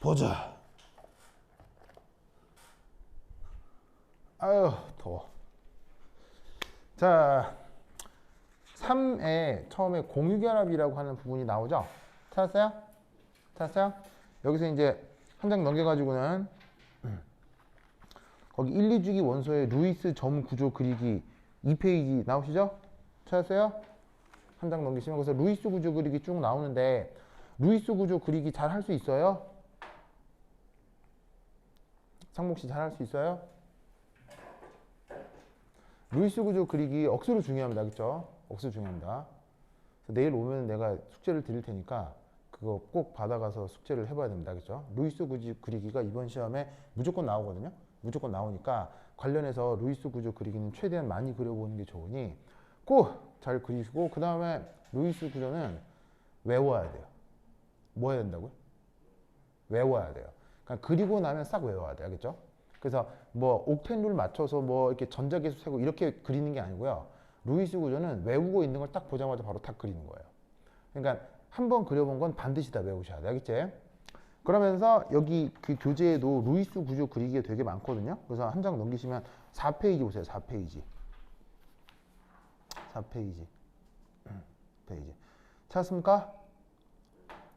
보자. 아유, 더워. 자, 3에 처음에 공유결합이라고 하는 부분이 나오죠? 찾았어요? 찾았어요? 여기서 이제 한 장 넘겨가지고는 거기 1, 2주기 원소의 루이스 점 구조 그리기 2페이지 나오시죠? 찾았어요? 한 장 넘기시면 거기서 루이스 구조 그리기 쭉 나오는데 루이스 구조 그리기 잘 할 수 있어요? 상목씨 잘 할 수 있어요? 루이스 구조 그리기 억수로 중요합니다. 그쵸? 억수로 중요합니다. 내일 오면 내가 숙제를 드릴 테니까 그거 꼭 받아가서 숙제를 해봐야 됩니다. 그쵸? 루이스 구조 그리기가 이번 시험에 무조건 나오거든요. 무조건 나오니까 관련해서 루이스 구조 그리기는 최대한 많이 그려보는 게 좋으니 꼭 잘 그리시고 그 다음에 루이스 구조는 외워야 돼요. 뭐 해야 된다고요? 외워야 돼요. 그러니까 그리고 나면 싹 외워야 돼요. 알겠죠? 그래서 뭐 옥텐 룰 맞춰서 뭐 이렇게 전자계수 세고 이렇게 그리는 게 아니고요. 루이스 구조는 외우고 있는 걸 딱 보자마자 바로 탁 그리는 거예요. 그러니까 한번 그려본 건 반드시 다 외우셔야 돼. 알겠지? 그러면서 여기 그 교재에도 루이스 구조 그리기가 되게 많거든요. 그래서 한 장 넘기시면 4페이지 보세요. 4페이지. 4페이지. 페이지. 찾았습니까?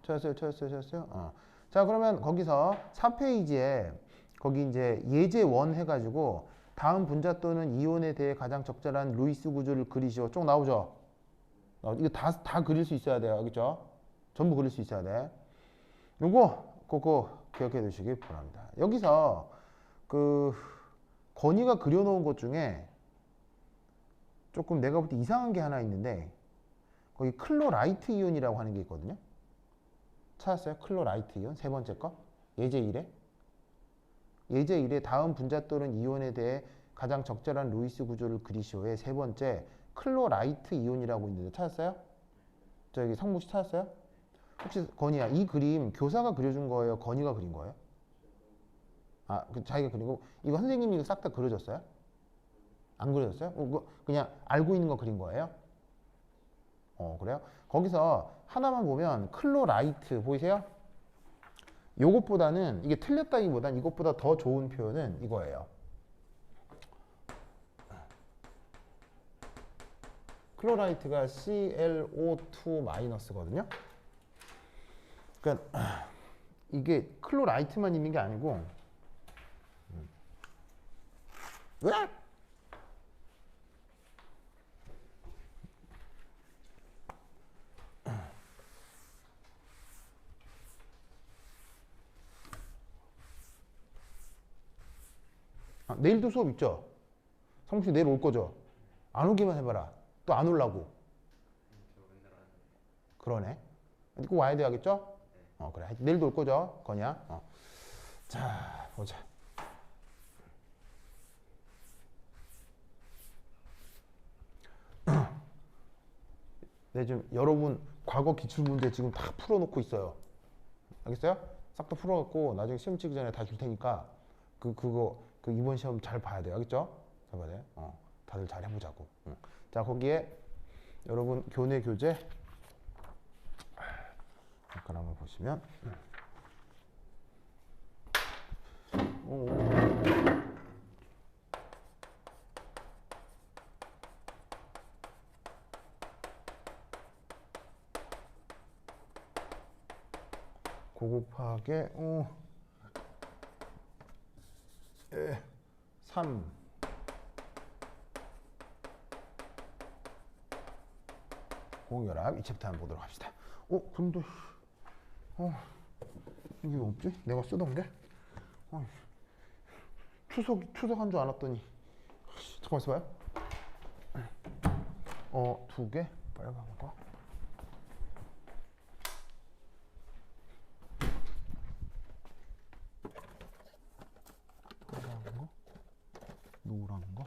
찾았어요? 자, 그러면 거기서 4페이지에 거기 이제 예제 1 해가지고 다음 분자 또는 이온에 대해 가장 적절한 루이스 구조를 그리시오. 쭉 나오죠? 이거 다 그릴 수 있어야 돼요. 알겠죠? 전부 그릴 수 있어야 돼. 요거 그거 기억해 두시기 바랍니다. 여기서 그 건이가 그려놓은 것 중에 조금 내가 볼 때 이상한 게 하나 있는데 거기 클로라이트 이온이라고 하는 게 있거든요. 찾았어요? 클로라이트 이온 세 번째 거 예제 1에 예제 1에 다음 분자 또는 이온에 대해 가장 적절한 루이스 구조를 그리시오의 세 번째 클로라이트 이온이라고 있는데 찾았어요? 저기 성묵씨 찾았어요? 혹시 건이야 이 그림 교사가 그려준 거예요? 건이가 그린 거예요? 아, 자기가 그리고 이거 선생님이 이거 싹 다 그려줬어요? 안 그려줬어요? 그냥 알고 있는 거 그린 거예요? 그래요? 거기서 하나만 보면 클로라이트 보이세요? 요것보다는 이게 틀렸다기보단 이것보다 더 좋은 표현은 이거예요. 클로라이트가 ClO2-거든요. 그러니까 이게 클로라이트만 있는 게 아니고 왜? 내일도 수업 있죠? 성씨 내일 올 거죠? 안 오기만 해봐라. 또 안 올라고. 그러네. 꼭 와야 돼야겠죠? 그래. 내일도 올 거죠? 거냐? 자, 보자. 네, 지금 여러분 과거 기출문제 지금 다 풀어놓고 있어요. 알겠어요? 싹 다 풀어갖고 나중에 시험 치기 전에 다 줄 테니까 그거 이번 시험 잘 봐야 돼요. 알겠죠? 잘 봐야 돼. 다들 잘 해보자고. 자, 거기에 여러분 교내 교재 잠깐 한번 보시면 곱하기 3 공결합 이 챕터 한번 보도록 합시다. 근데 이게 없지? 내가 쓰던 게 추석한 줄 알았더니 잠깐만 있어봐요. 두 개 빨간 거 노란 거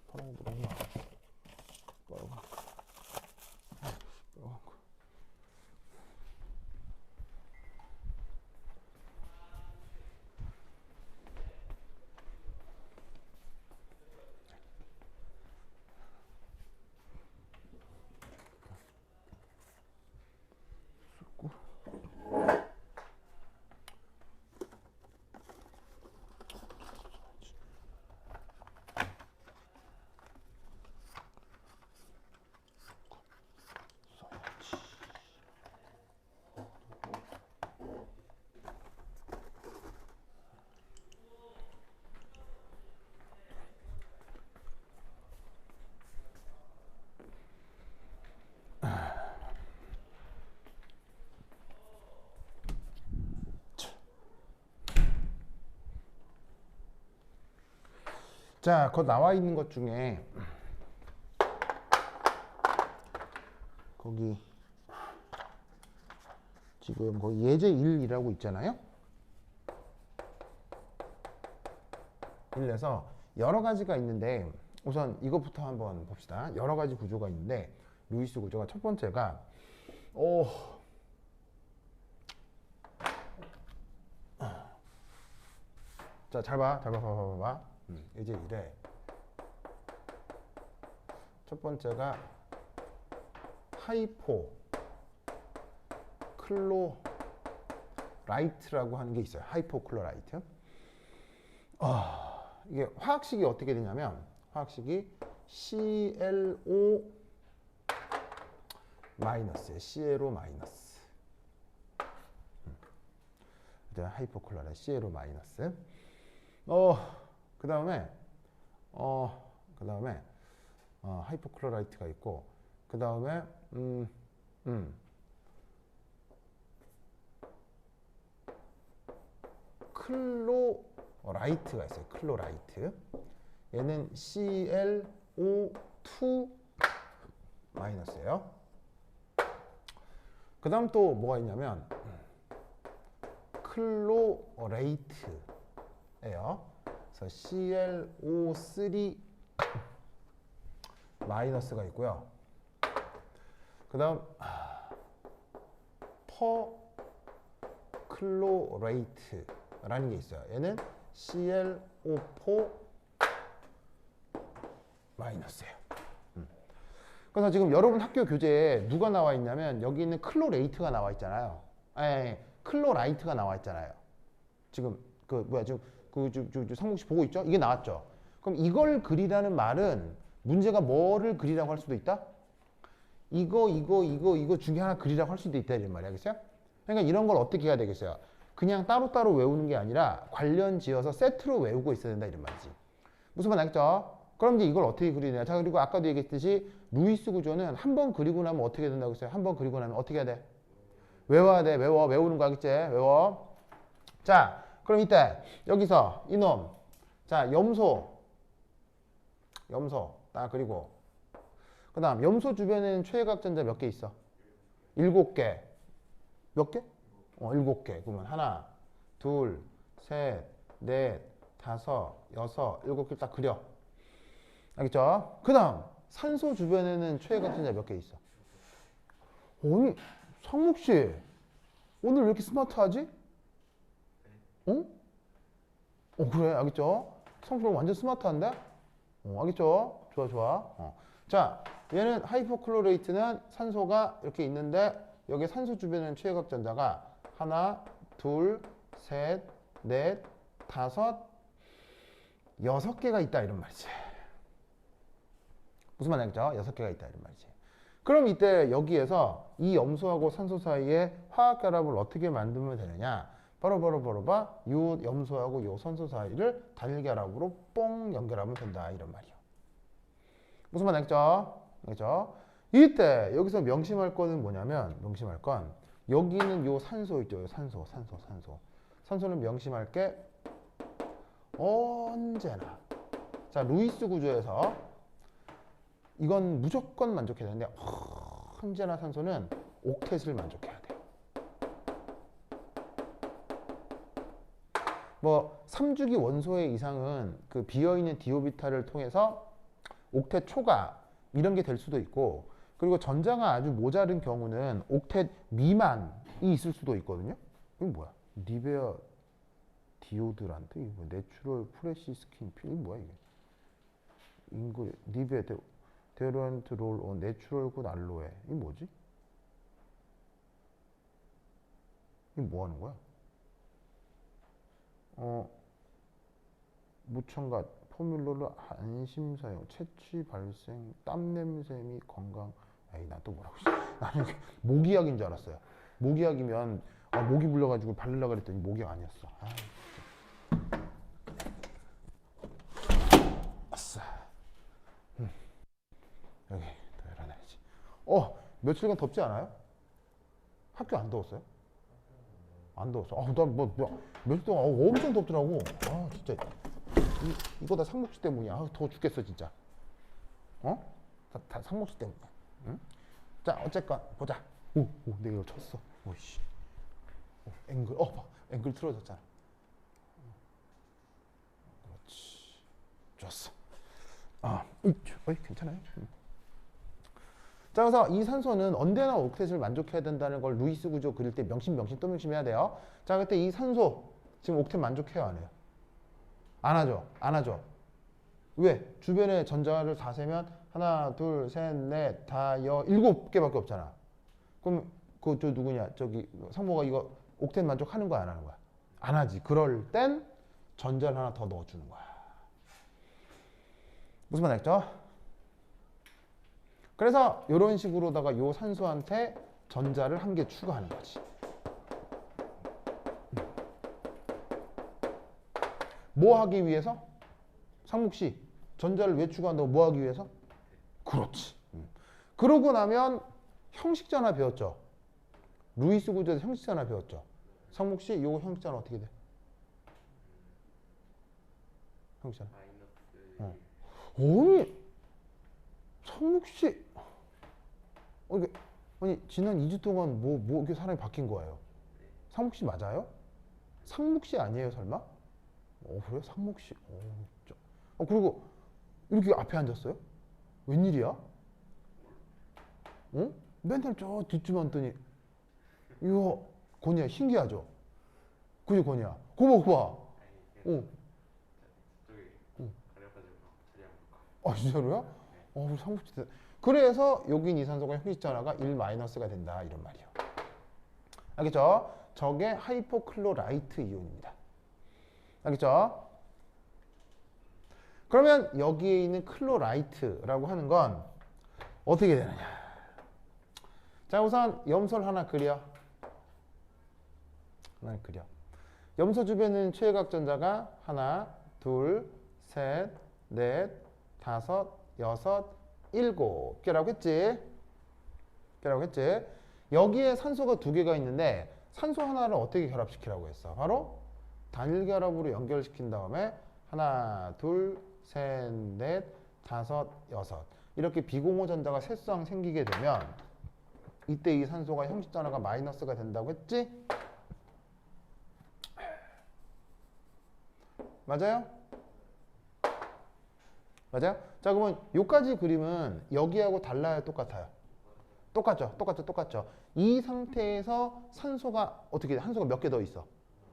파란 거 너무 많아. 빨간 거 자, 거 나와 있는 것 중에 거기 지금 거기 예제 1이라고 있잖아요. 1에서 여러 가지가 있는데 우선 이것부터 한번 봅시다. 여러 가지 구조가 있는데 루이스 구조가 첫 번째가 자, 잘 봐. 예제 1에 첫 번째가 하이포 클로라이트라고 하는 게 있어요. 하이포 클로라이트. 이게 화학식이 어떻게 되냐면 화학식이 ClO 마이너스에 ClO 마이너스. 하이포 클로라이트 ClO 마이너스. 그 다음에 하이포클로라이트가 있고 그 다음에 클로라이트가 있어요. 클로라이트. 얘는 ClO2 마이너스예요. 그 다음 또 뭐가 있냐면 클로레이트예요. 그래서 ClO3 마이너스가 있고요. 그 다음 퍼클로레이트라는 게 있어요. 얘는 ClO4 마이너스예요. 그래서 지금 여러분 학교 교재에 누가 나와 있냐면 여기 있는 클로레이트가 나와 있잖아요. 클로라이트가 나와 있잖아요. 지금 지금 성국씨 보고 있죠? 이게 나왔죠? 그럼 이걸 그리라는 말은 문제가 뭐를 그리라고 할 수도 있다? 이거 중에 하나 그리라고 할 수도 있다 이런 말이야. 알겠어요? 그러니까 이런 걸 어떻게 해야 되겠어요? 그냥 따로따로 외우는 게 아니라 관련 지어서 세트로 외우고 있어야 된다 이런 말이지. 무슨 말 알겠죠? 그럼 이제 이걸 어떻게 그리냐? 자, 그리고 아까도 얘기했듯이 루이스 구조는 한 번 그리고 나면 어떻게 된다고 했어요? 한 번 그리고 나면 어떻게 해야 돼? 외워야 돼. 외우는 거 알겠지? 외워. 자, 그럼 이때 여기서 이놈, 자, 염소 딱 그리고 그 다음 염소 주변에는 최외곽전자 몇 개 있어? 7개. 몇 개? 7개. 그러면 하나, 둘, 셋, 넷, 다섯, 여섯, 7개 딱 그려. 알겠죠? 그 다음 산소 주변에는 최외곽전자 몇 개 있어? 아니, 성묵씨 오늘 왜 이렇게 스마트하지? 그래, 알겠죠? 성묵 완전 스마트한데? 알겠죠? 좋아. 자, 얘는 하이포클로레이트는 산소가 이렇게 있는데 여기 산소 주변에는 최외곽전자가 하나, 둘, 셋, 넷, 다섯, 6개가 있다 이런 말이지. 무슨 말인지 알겠죠? 6개가 있다 이런 말이지. 그럼 이때 여기에서 이 염소하고 산소 사이에 화학결합을 어떻게 만들면 되느냐? 바로 요 염소하고 요 산소 사이를 단일결합으로 뽕 연결하면 된다 이런 말이요. 무슨 말 알겠죠? 알겠죠? 이때 여기서 명심할 거는 뭐냐면 명심할 건 여기는 요 산소 있죠. 산소는 명심할 게 언제나 자 루이스 구조에서 이건 무조건 만족해야 되는데 언제나 산소는 옥텟을 만족해야 돼. 뭐 3주기 원소의 이상은 그 비어있는 디오비탈을 통해서 옥텟 초과 이런 게 될 수도 있고 그리고 전자가 아주 모자른 경우는 옥텟 미만이 있을 수도 있거든요. 이건 뭐야? 니베아 디오드란트? 이거 뭐야? 내추럴 프레시 스킨 필? 이거 뭐야 이게? 니베아 데오란트 롤 온 내추럴 굿 알로에 이게 뭐지? 이게 뭐 하는 거야? 무첨가 포뮬러를 안심 사용, 채취 발생, 땀 냄새 및 건강. 에이, 나 또 뭐라고 했어? 나는 모기약인 줄 알았어요. 모기약이면 모기 물려가지고 바르려고 그랬더니 모기약 아니었어. 아싸. 여기 더 열어놔야지. 며칠간 덥지 않아요? 학교 안 더웠어요? 안 더웠어. 며칠 동안 엄청 덥더라고. 진짜. 이거 다 상목시 때문이야. 아, 더워 죽겠어 진짜. 어? 다 상목시 때문이야. 응? 자 어쨌건 보자. 오, 내가 이거 쳤어. 오씨. 앵글, 봐. 앵글 틀어졌잖아. 그렇지. 좋았어. 괜찮아요. 자, 그래서 이 산소는 언제나 옥텟을 만족해야 된다는 걸 루이스 구조 그릴 때 명심 또 명심해야 돼요. 자, 그때 이 산소 지금 옥텟 만족해요, 안 해요? 안 하죠. 안 하죠. 왜? 주변에 전자를 다 세면 하나, 둘, 셋, 넷, 다, 일곱 개밖에 없잖아. 그럼 저 누구냐? 저기 상모가 이거 옥텟 만족하는 거야, 안 하는 거야? 안 하지. 그럴 땐 전자를 하나 더 넣어주는 거야. 무슨 말 알겠죠? 그래서 이런 식으로다가 요 산소한테 전자를 한 개 추가하는 거지. 뭐 하기 위해서? 상묵씨, 전자를 왜 추가한다고 뭐 하기 위해서? 그렇지. 그러고 나면 형식전화 배웠죠? 루이스 구조에서 형식전화 배웠죠? 상묵씨, 요거 형식전화 어떻게 돼? 형식전화. 아니, 상묵씨, 아니 지난 2주 동안 뭐 이렇게 사람이 바뀐 거예요? 상묵씨 맞아요? 상묵씨 아니에요 설마? 그래? 상묵씨. 진짜. 그리고 이렇게 앞에 앉았어요? 웬일이야? 맨날 저 뒷줄 앉더니 이거 건이야 신기하죠? 그죠 건이야? 그거 봐. 진짜로요? 우리 상묵씨. 그래서 여긴 이산소가 형식전화가 1-가 된다 이런 말이에요. 알겠죠? 저게 하이포클로라이트 이온입니다. 알겠죠? 그러면 여기에 있는 클로라이트라고 하는 건 어떻게 되느냐? 자, 우선 염소를 하나 그려. 염소 주변은 최외각 전자가 하나, 둘, 셋, 넷, 다섯, 여섯, 일곱 개라고 했지? 여기에 산소가 2개가 있는데 산소 하나를 어떻게 결합시키라고 했어? 바로 단일 결합으로 연결시킨 다음에 하나, 둘, 셋, 넷, 다섯, 여섯 이렇게 비공호 전자가 세 쌍 생기게 되면 이때 이 산소가 형식전화가 마이너스가 된다고 했지? 맞아요? 자, 그러면 요까지 그림은 여기하고 달라요? 똑같아요? 똑같죠? 이 상태에서 산소가 어떻게 돼? 산소가 몇 개 더 있어?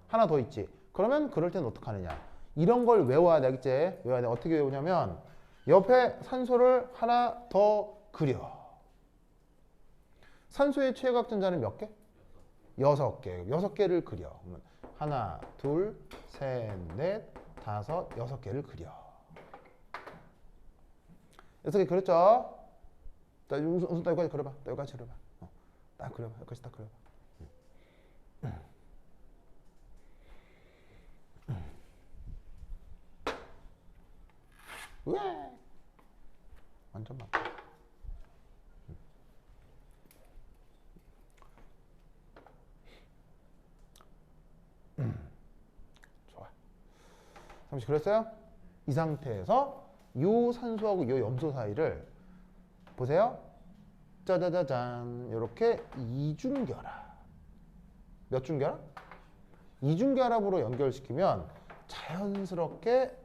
하나 더 있지? 그러면 그럴 때는 어떻게 하느냐? 이런 걸 외워야 되겠지? 외워야 돼. 어떻게 외우냐면 옆에 산소를 하나 더 그려. 산소의 최외각 전자는 몇 개? 6개. 6개를 그려. 그러면 하나, 둘, 셋, 넷, 다섯, 6개를 그려. 6개 그렸죠? 자, 우선 여기까지 그려봐. 딱 그려봐. 여기까지 딱 그려봐. 왜? 완전 많다. 좋아. 잠시 그랬어요? 이 상태에서 요 산소하고 요 염소 사이를 보세요. 짜자자잔. 이렇게 이중결합. 몇 중결합? 이중결합으로 연결시키면 자연스럽게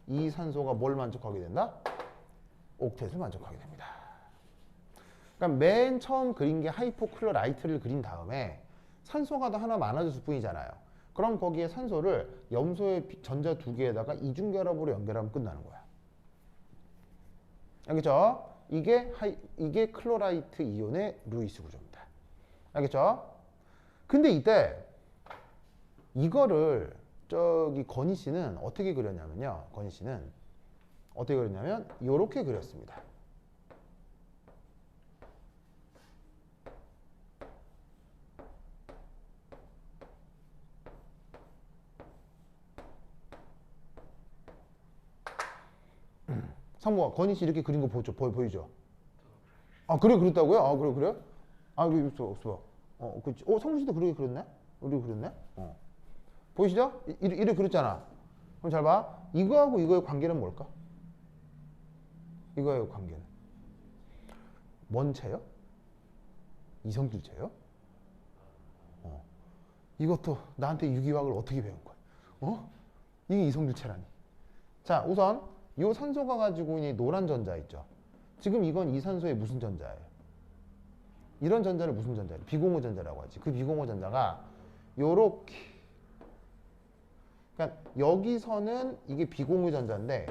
이 산소가 뭘 만족하게 된다? 옥텟을 만족하게 됩니다. 그러니까 맨 처음 그린 게 하이포클로라이트를 그린 다음에 산소가 더 하나 많아졌을 뿐이잖아요. 그럼 거기에 산소를 염소의 전자 2개에다가 이중결합으로 연결하면 끝나는 거야. 알겠죠? 이게 클로라이트 이온의 루이스 구조입니다. 알겠죠? 근데 이때 이거를 저기 건희 씨는 어떻게 그렸냐면요. 이렇게 그렸습니다. 상모가 건희 씨 이렇게 그린 거 보이죠? 그래 그랬다고요? 그래요? 여기 있어. 그렇지. 상무 씨도 그렇게 그렸네? 우리 그렸네? 보이시죠? 이렇게 그렸잖아. 그럼 잘 봐. 이거하고 이거의 관계는 뭘까? 이거의 관계는 뭔 체요? 이성질체요? 이것도 나한테 유기화학을 어떻게 배운 거야? 이게 이성질체라니. 자, 우선 이 산소가 가지고 있는 노란 전자 있죠. 지금 이건 이 산소의 무슨 전자예요? 이런 전자를 무슨 전자예요? 비공유 전자라고 하지. 그 비공유 전자가 요렇게, 그러니까 여기서는 이게 비공유 전자인데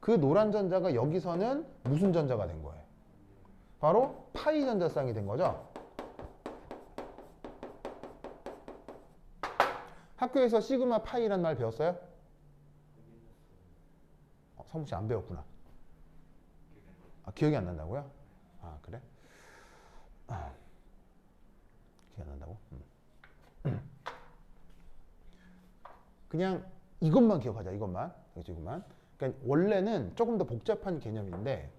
그 노란 전자가 여기서는 무슨 전자가 된 거예요? 바로 파이 전자쌍이 된 거죠. 학교에서 시그마 파이란 말 배웠어요? 성무 씨 안 배웠구나. 기억이 안 난다고요? 그래? 기억이 안 난다고? 그냥 이것만 기억하자. 이것만. 이것만. 그러니까 원래는 조금 더 복잡한 개념인데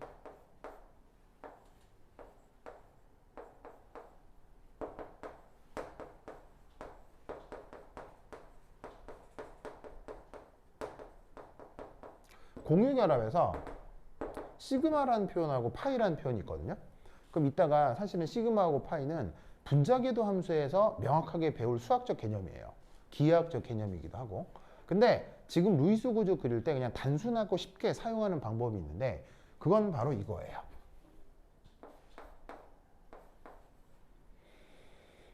공유결합에서 시그마라는 표현하고 파이라는 표현이 있거든요. 그럼 이따가 사실은 시그마하고 파이는 분자궤도 함수에서 명확하게 배울 수학적 개념이에요. 기하학적 개념이기도 하고. 근데 지금 루이스 구조 그릴 때 그냥 단순하고 쉽게 사용하는 방법이 있는데 그건 바로 이거예요.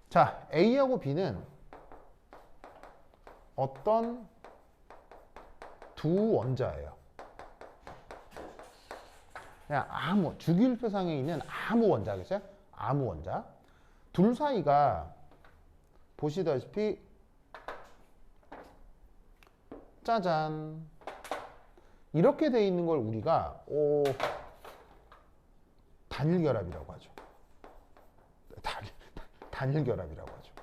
자, A하고 B는 어떤 두 원자예요. 그냥 아무 주기율표상에 있는 아무 원자겠어요? 아무 원자. 둘 사이가 보시다시피 짜잔 이렇게 돼 있는 걸 우리가 단일결합이라고 하죠. 단일결합이라고 하죠.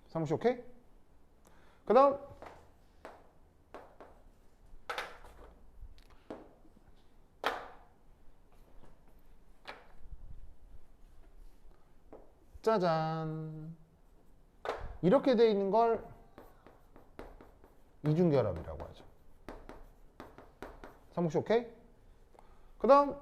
상무씨 오케이? 그 다음 짜잔 이렇게 돼 있는 걸 이중결합이라고 하죠. 상무씨 오케이? 그 다음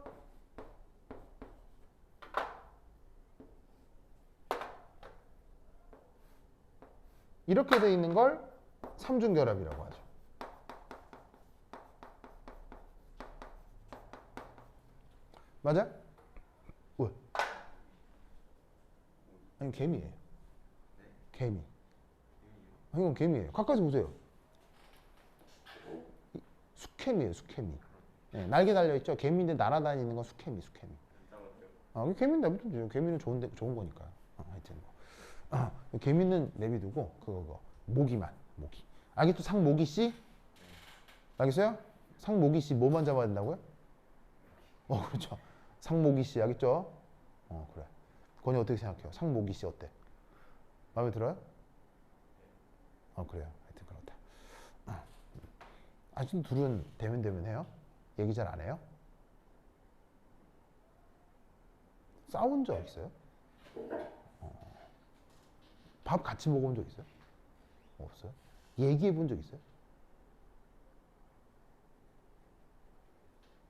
이렇게 돼 있는 걸 삼중결합이라고 하죠. 맞아? 왜? 아니 개미예요. 개미. 이건 개미예요. 가까이서 보세요. 수개미예요. 수개미. 네, 날개 달려있죠. 개미인데 날아다니는 건 수개미. 수개미. 개미는 내비두죠. 개미는 좋은 거니까. 하여튼 개미는 내비두고 그거 모기만. 모기. 알겠죠? 상모기 씨? 알겠어요? 상모기 씨 뭐만 잡아야 된다고요? 그렇죠. 상모기 씨 알겠죠? 그래. 건이 어떻게 생각해요? 상모기 씨 어때? 마음에 들어요? 그래요. 하여튼 그렇다. 아직도 둘은 대면 해요? 얘기 잘 안 해요? 싸운 적 있어요? 밥 같이 먹어본 적 있어요? 없어요? 얘기해 본 적 있어요?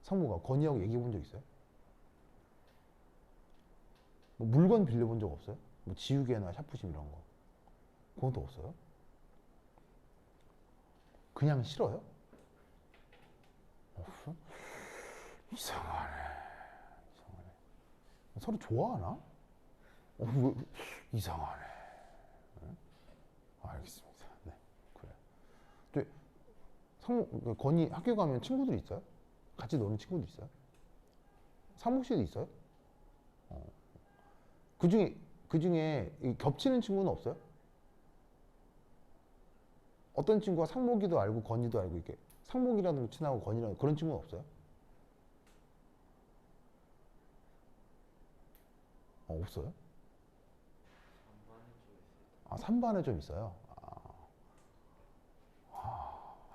상무가 건이하고 얘기해 본 적 있어요? 뭐 물건 빌려본 적 없어요? 뭐 지우개나 샤프심 이런 거. 그건 또 없어요? 그냥 싫어요? 없어? 이상하네. 서로 좋아하나? 이상하네. 네? 알겠습니다. 네, 그래. 상무, 건이 학교 가면 친구들 있어요? 같이 노는 친구들 있어요? 사무실에 있어요? 그 중에 겹치는 친구는 없어요? 어떤 친구가 상목이도 알고 건이도 알고 이렇게 상목이라도 친하고 건이라도 그런 친구는 없어요? 없어요? 3반에 좀 있어요.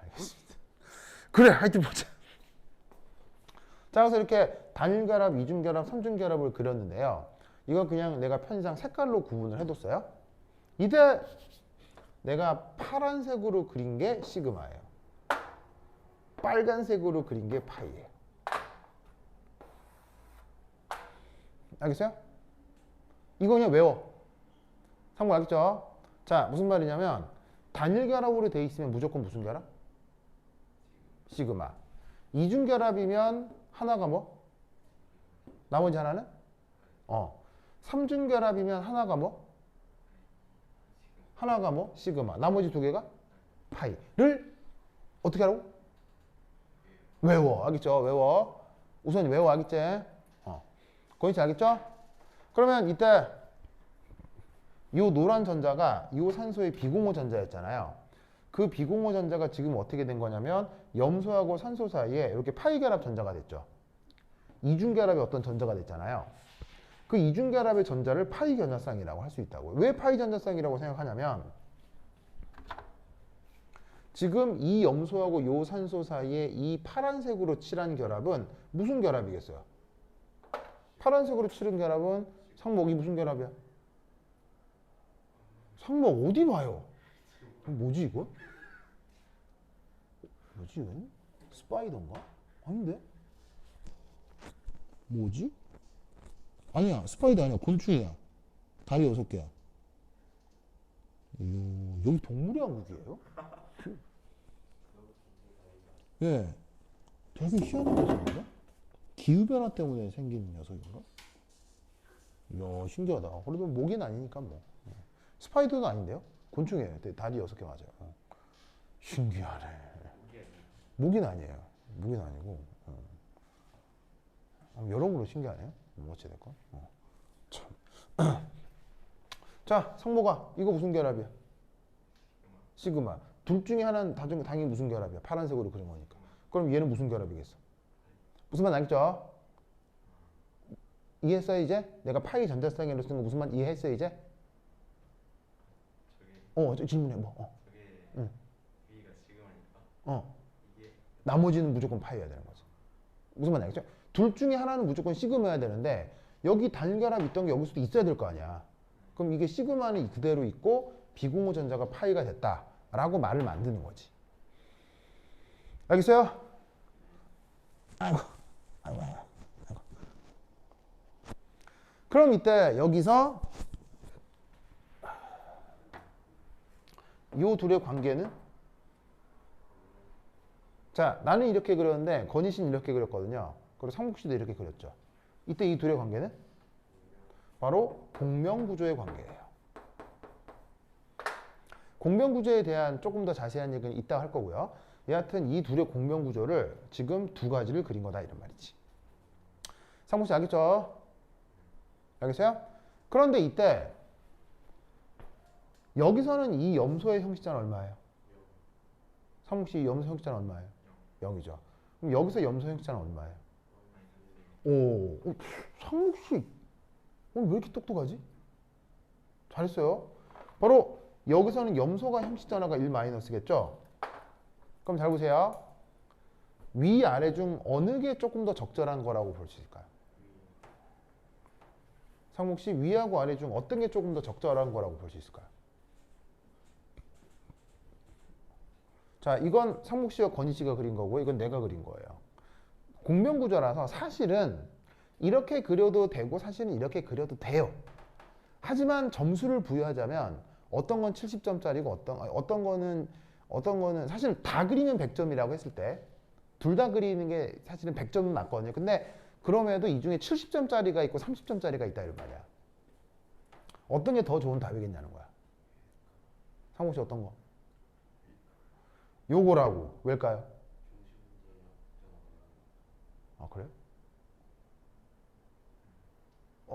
알겠습니다. 그래, 하여튼 보자. 자, 그래서 이렇게 단일결합, 이중결합, 삼중결합을 그렸는데요. 이건 그냥 내가 편의상 색깔로 구분을 해뒀어요. 이때 내가 파란색으로 그린 게 시그마예요. 빨간색으로 그린 게 파이예요. 알겠어요? 이거 그냥 외워. 상관 알겠죠? 자, 무슨 말이냐면 단일 결합으로 돼 있으면 무조건 무슨 결합? 시그마. 이중 결합이면 하나가 뭐? 나머지 하나는? 삼중 결합이면 하나가 뭐? 하나가 뭐? 시그마. 나머지 두 개가 파이를 어떻게 하라고? 외워. 알겠죠? 외워. 우선 외워. 알겠지? 거기서 알겠죠? 그러면 이때 이 노란 전자가 이 산소의 비공호 전자였잖아요. 그 비공호 전자가 지금 어떻게 된 거냐면 염소하고 산소 사이에 이렇게 파이 결합 전자가 됐죠. 이중 결합의 어떤 전자가 됐잖아요. 그 이중 결합의 전자를 파이 전자쌍이라고 할 수 있다고요. 왜 파이 전자쌍이라고 생각하냐면 지금 이 염소하고 이 산소 사이에 이 파란색으로 칠한 결합은 무슨 결합이겠어요? 파란색으로 칠한 결합은 상목이 무슨 결합이야? 상목 어디 봐요? 뭐지 이거? 뭐지 이건? 스파이더인가? 아닌데? 뭐지? 아니야, 스파이더 아니야. 곤충이야. 다리 6개야. 여기 동물의 왕국이에요? 예. 되게 희한한 녀석인가? 기후변화 때문에 생긴 녀석인가? 이야, 신기하다. 그래도 모기는 아니니까 뭐. 스파이더도 아닌데요? 곤충이에요. 다리 6개 맞아요. 신기하네. 모기는 아니에요. 모기는 아니고. 여러모로 신기하네요. 어찌됐건. 참. 자, 상모가 이거 무슨 결합이야? 시그마. 둘 중에 하나는 당연히 무슨 결합이야? 파란색으로 그린 거니까. 그럼 얘는 무슨 결합이겠어? 무슨 말 알겠죠? 이해했어요 이제? 내가 파이 전자쌍으로 쓴 거 무슨 말 이해했어요 이제? 질문해 뭐. 저게 응. 위가 시그마니까 이게 나머지는 무조건 파이여야 되는 거지. 무슨 말 알겠죠? 둘 중에 하나는 무조건 시그마여야 되는데 여기 단결합 있던 게 여기 수도 있어야 될 거 아니야. 그럼 이게 시그마는 그대로 있고 비공호 전자가 파이가 됐다라고 말을 만드는 거지. 알겠어요? 아이고. 그럼 이때 여기서 이 둘의 관계는? 자, 나는 이렇게 그렸는데 건희 씨는 이렇게 그렸거든요. 그리고 상국 씨도 이렇게 그렸죠. 이때 이 둘의 관계는? 바로 공명구조의 관계예요. 공명구조에 대한 조금 더 자세한 얘기는 이따 할 거고요. 여하튼 이 둘의 공명구조를 지금 두 가지를 그린 거다 이런 말이지. 상국 씨 알겠죠? 알겠어요? 그런데 이때 여기서는 이 염소의 형식자는 얼마예요? 상국 씨 염소 형식자는 얼마예요? 0이죠. 그럼 여기서 염소 형식자는 얼마예요? 상국 씨 오늘 왜 이렇게 똑똑하지? 잘했어요. 바로 여기서는 염소가 형식전화가 1-겠죠? 그럼 잘 보세요. 위아래 중 어느 게 조금 더 적절한 거라고 볼 수 있을까요? 상목 씨 위하고 아래 중 어떤 게 조금 더 적절한 거라고 볼 수 있을까요? 자, 이건 상목 씨와 건희 씨가 그린 거고 이건 내가 그린 거예요. 공명구조라서 사실은 이렇게 그려도 되고 사실은 이렇게 그려도 돼요. 하지만 점수를 부여하자면 어떤 건 70점짜리고 어떤 거는 사실 다 그리면 100점이라고 했을 때 둘 다 그리는 게 사실은 100점은 맞거든요. 근데 그럼에도 이 중에 70점짜리가 있고 30점짜리가 있다 이런 말이야. 어떤 게 더 좋은 답이겠냐는 거야. 상호 씨 어떤 거? 요거라고. 왜일까요? 아, 그래요?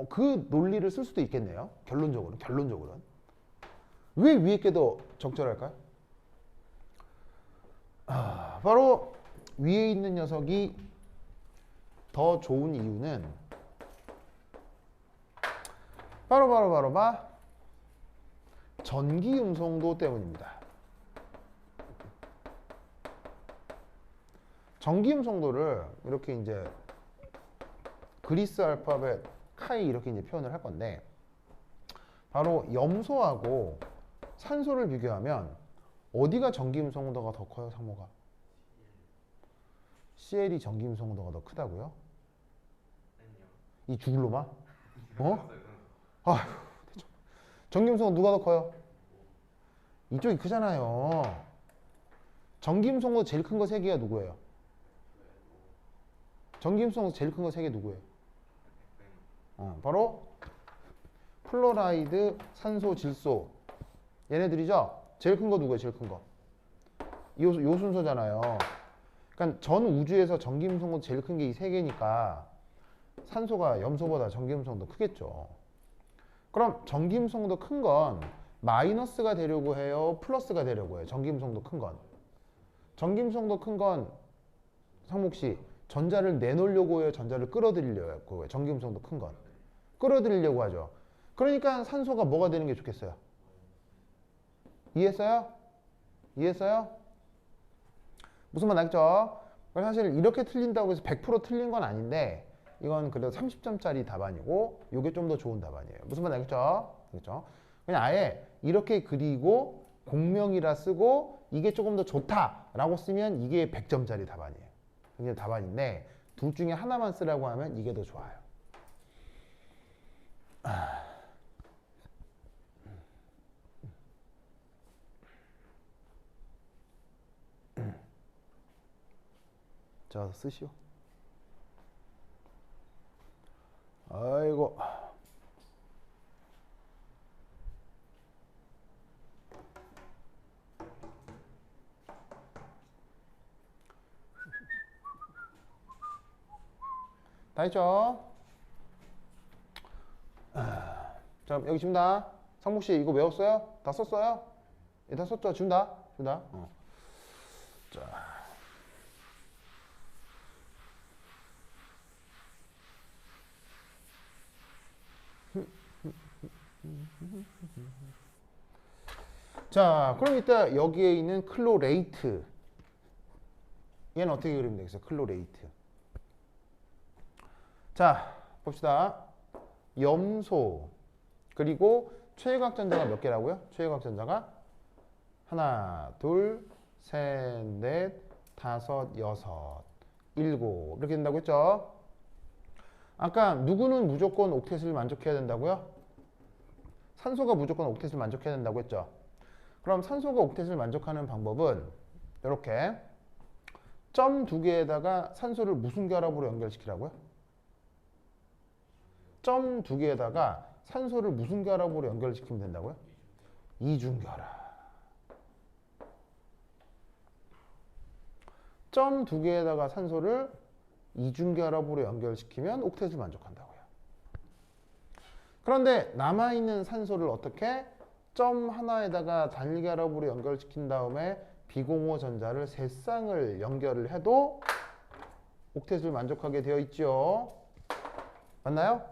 그 논리를 쓸 수도 있겠네요. 결론적으로는. 왜 위에 게 더 적절할까요? 바로 위에 있는 녀석이 더 좋은 이유는 바로 전기 음성도 때문입니다. 전기 음성도를 이렇게 이제 그리스 알파벳 차이 이렇게 이제 표현을 할 건데 바로 염소하고 산소를 비교하면 어디가 전기임 성도가 더 커요, 상모가? CL이 전기임 성도가 더 크다고요? 아니요. 이 죽을 놈아? 어? 아휴, 전기임 성도 누가 더 커요? 이쪽이 크잖아요. 전기임 성도 제일 큰 거 세 개가 누구예요? 전기임 성도 제일 큰 거 세 개 누구예요? 바로 플로라이드, 산소, 질소 얘네들이죠? 제일 큰 거 누구예요? 제일 큰 거. 요 순서잖아요. 그러니까 전 우주에서 전기음성도 제일 큰 게 이 세 개니까 산소가 염소보다 전기음성도 크겠죠. 그럼 전기음성도 큰 건 마이너스가 되려고 해요? 플러스가 되려고 해요? 전기음성도 큰 건. 전기음성도 큰 건 상목 씨 전자를 내놓으려고 해요? 전자를 끌어들이려고 해요? 전기음성도 큰 건. 끌어들이려고 하죠. 그러니까 산소가 뭐가 되는 게 좋겠어요? 이해했어요? 이해했어요? 무슨 말 알겠죠? 사실 이렇게 틀린다고 해서 100% 틀린 건 아닌데 이건 그래도 30점짜리 답안이고 이게 좀 더 좋은 답안이에요. 무슨 말 알겠죠? 알겠죠? 그냥 아예 이렇게 그리고 공명이라 쓰고 이게 조금 더 좋다라고 쓰면 이게 100점짜리 답안이에요. 이게 답안인데 둘 중에 하나만 쓰라고 하면 이게 더 좋아요. 자, 쓰시오. 아이고. 다 했죠? 자, 여기 준다. 상목씨 이거 외웠어요? 다 썼어요? 예, 다 썼죠? 준다. 준다. 자. 자, 그럼 이따 여기에 있는 클로레이트. 얘는 어떻게 그리면 되겠어요? 클로레이트. 자, 봅시다. 염소. 그리고 최외곽 전자가 몇 개라고요? 최외곽 전자가 하나, 둘, 셋, 넷, 다섯, 여섯, 일곱 이렇게 된다고 했죠? 아까 누구는 무조건 옥텟을 만족해야 된다고요? 산소가 무조건 옥텟을 만족해야 된다고 했죠? 그럼 산소가 옥텟을 만족하는 방법은 이렇게 점 두 개에다가 산소를 무슨 결합으로 연결시키라고요? 점 두 개에다가 산소를 무슨 결합으로 연결시키면 된다고요? 이중결합. 점 두 개에다가 산소를 이중결합으로 연결시키면 옥텟을 만족한다고요. 그런데 남아있는 산소를 어떻게 점 하나에다가 단일결합으로 연결시킨 다음에 비공호 전자를 세 쌍을 연결을 해도 옥텟을 만족하게 되어 있죠. 맞나요?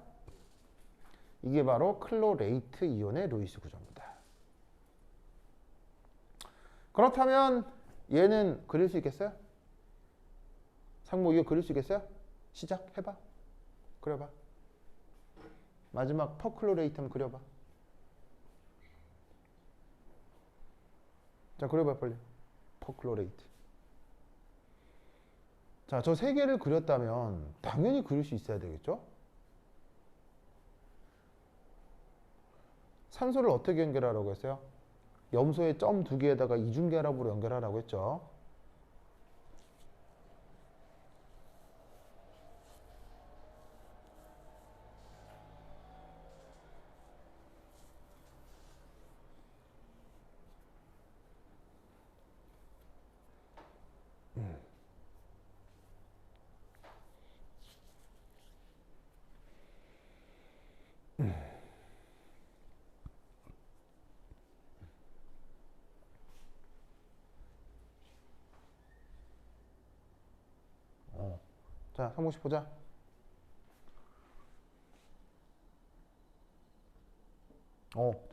이게 바로 클로레이트 이온의 루이스 구조입니다. 그렇다면 얘는 그릴 수 있겠어요? 상모 이거 그릴 수 있겠어요? 시작해봐. 그려봐. 마지막 퍼클로레이트 한번 그려봐. 자, 그려봐 빨리. 퍼클로레이트. 자, 저 세 개를 그렸다면 당연히 그릴 수 있어야 되겠죠? 산소를 어떻게 연결하라고 했어요? 염소의 점 두 개에다가 이중결합으로 연결하라고 했죠. 자, 한 번씩 보자.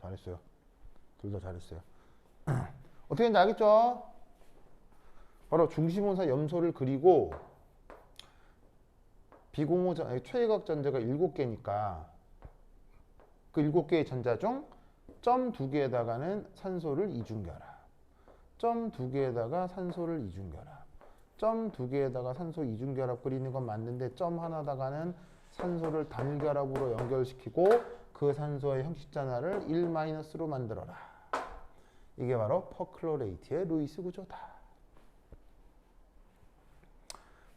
잘했어요. 둘 다 잘했어요. 어떻게 했는지 알겠죠? 바로 중심원사 염소를 그리고 비공호 최외곽 전자가 7개니까 그 7개의 전자 중 점 2개에다가는 산소를 이중결합. 점 2개에다가 산소를 이중결합. 점 2개에다가 산소 이중결합 끓이는 건 맞는데 점 하나다가는 산소를 단결합으로 연결시키고 그 산소의 형식전하를 1-로 만들어라. 이게 바로 퍼클로레이트의 루이스 구조다.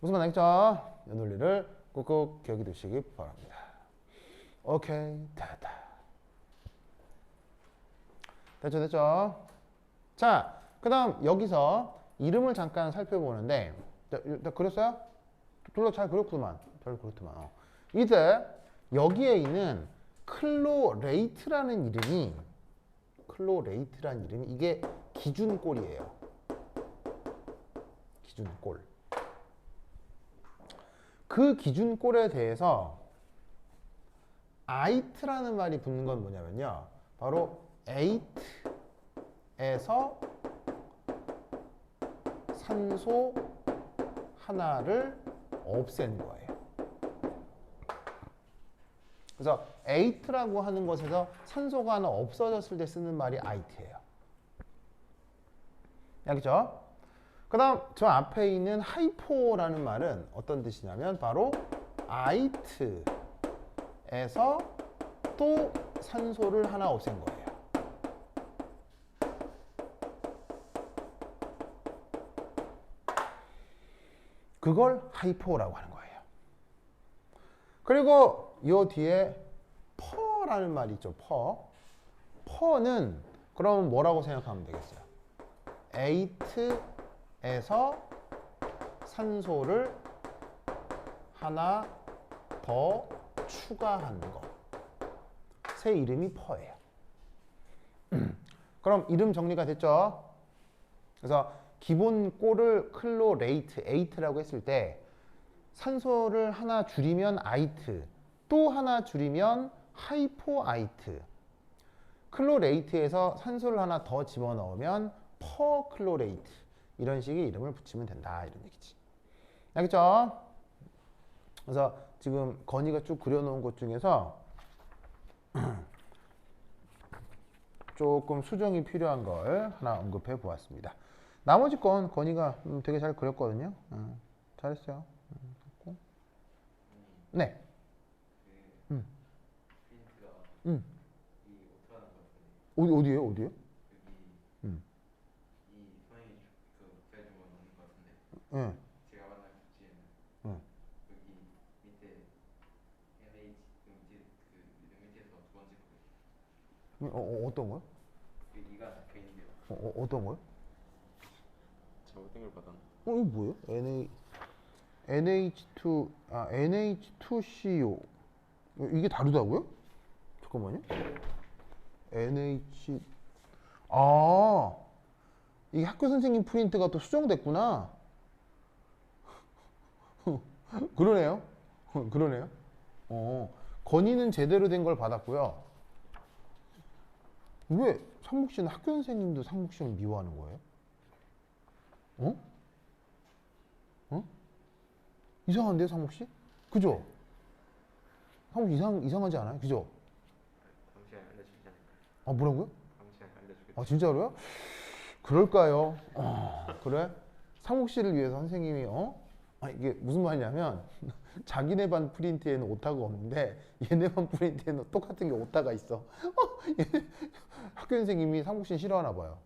무슨 말 알겠죠? 이 논리를 꾹꾹 기억해 두시기 바랍니다. 오케이, 됐다. 됐죠? 자, 그 다음 여기서 이름을 잠깐 살펴보는데, 다 그렸어요? 둘러 잘 그렸구만. 잘 그렸구만. 이제 여기에 있는 클로레이트라는 이름이 이게 기준꼴이에요. 기준꼴. 그 기준꼴에 대해서 아이트라는 말이 붙는 건 뭐냐면요. 바로 에이트에서 산소 하나를 없앤 거예요. 그래서 에이트라고 하는 것에서 산소가 하나 없어졌을 때 쓰는 말이 아이트예요. 알겠죠? 그 다음 저 앞에 있는 하이포라는 말은 어떤 뜻이냐면 바로 아이트에서 또 산소를 하나 없앤 거예요. 그걸 하이포라고 하는 거예요. 그리고 이 뒤에 퍼라는 말이 있죠. 퍼는 그럼 뭐라고 생각하면 되겠어요? 에이트에서 산소를 하나 더 추가한 거. 새 이름이 퍼예요. 그럼 이름 정리가 됐죠? 그래서 기본 꼴을 클로레이트, 에이트라고 했을 때 산소를 하나 줄이면 아이트, 또 하나 줄이면 하이포아이트. 클로레이트에서 산소를 하나 더 집어넣으면 퍼클로레이트. 이런 식의 이름을 붙이면 된다. 이런 얘기지. 알겠죠? 그래서 지금 건이가 쭉 그려놓은 것 중에서 조금 수정이 필요한 걸 하나 언급해 보았습니다. 나머지 건 건이가 되게 잘 그렸거든요. 잘했어요. 네. 그 프린트가 이 오토라는 것 같은데 어디에요? 여기 음. 이 선생님이 그 복사해준 건 없는 것 같은데 예. 제가 만난 쪽지에는 응. 여기 밑에 NH 밑에서 두 번째 거 어떤 거요? 여기가 적혀 있는데요. 어떤 거요? 잘못된 걸 받았나? 이거 뭐예요? NH2CO. 이게 다르다고요? 잠깐만요. 이게 학교 선생님 프린트가 또 수정됐구나. 그러네요. 그러네요. 건의는 제대로 된 걸 받았고요. 왜 상목 씨는 학교 선생님도 상목 씨를 미워하는 거예요? 이상한데요, 상목 씨? 그죠? 상목 이상하지 않아요? 그죠? 다음 시간에 알려주지 않을까요? 뭐라고요? 다음 시간에 알려주겠다. 진짜로요? 그럴까요? 그래? 상목 씨를 위해서 선생님이 이게 무슨 말이냐면 자기네 반 프린트에는 오타가 없는데 얘네 반 프린트에는 똑같은 게 오타가 있어. 학교 선생님이 상목 씨는 싫어하나 봐요.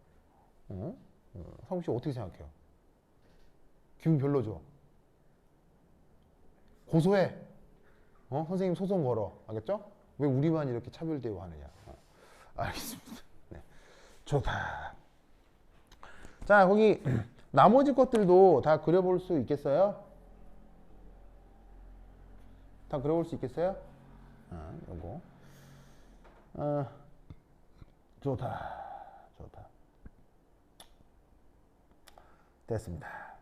상목 씨 어떻게 생각해요? 기분 별로죠? 고소해. 선생님 소송 걸어. 알겠죠? 왜 우리만 이렇게 차별 대우하느냐. 알겠습니다. 네. 좋다. 자, 거기 나머지 것들도 다 그려볼 수 있겠어요? 다 그려볼 수 있겠어요? 요거. 좋다. 됐습니다.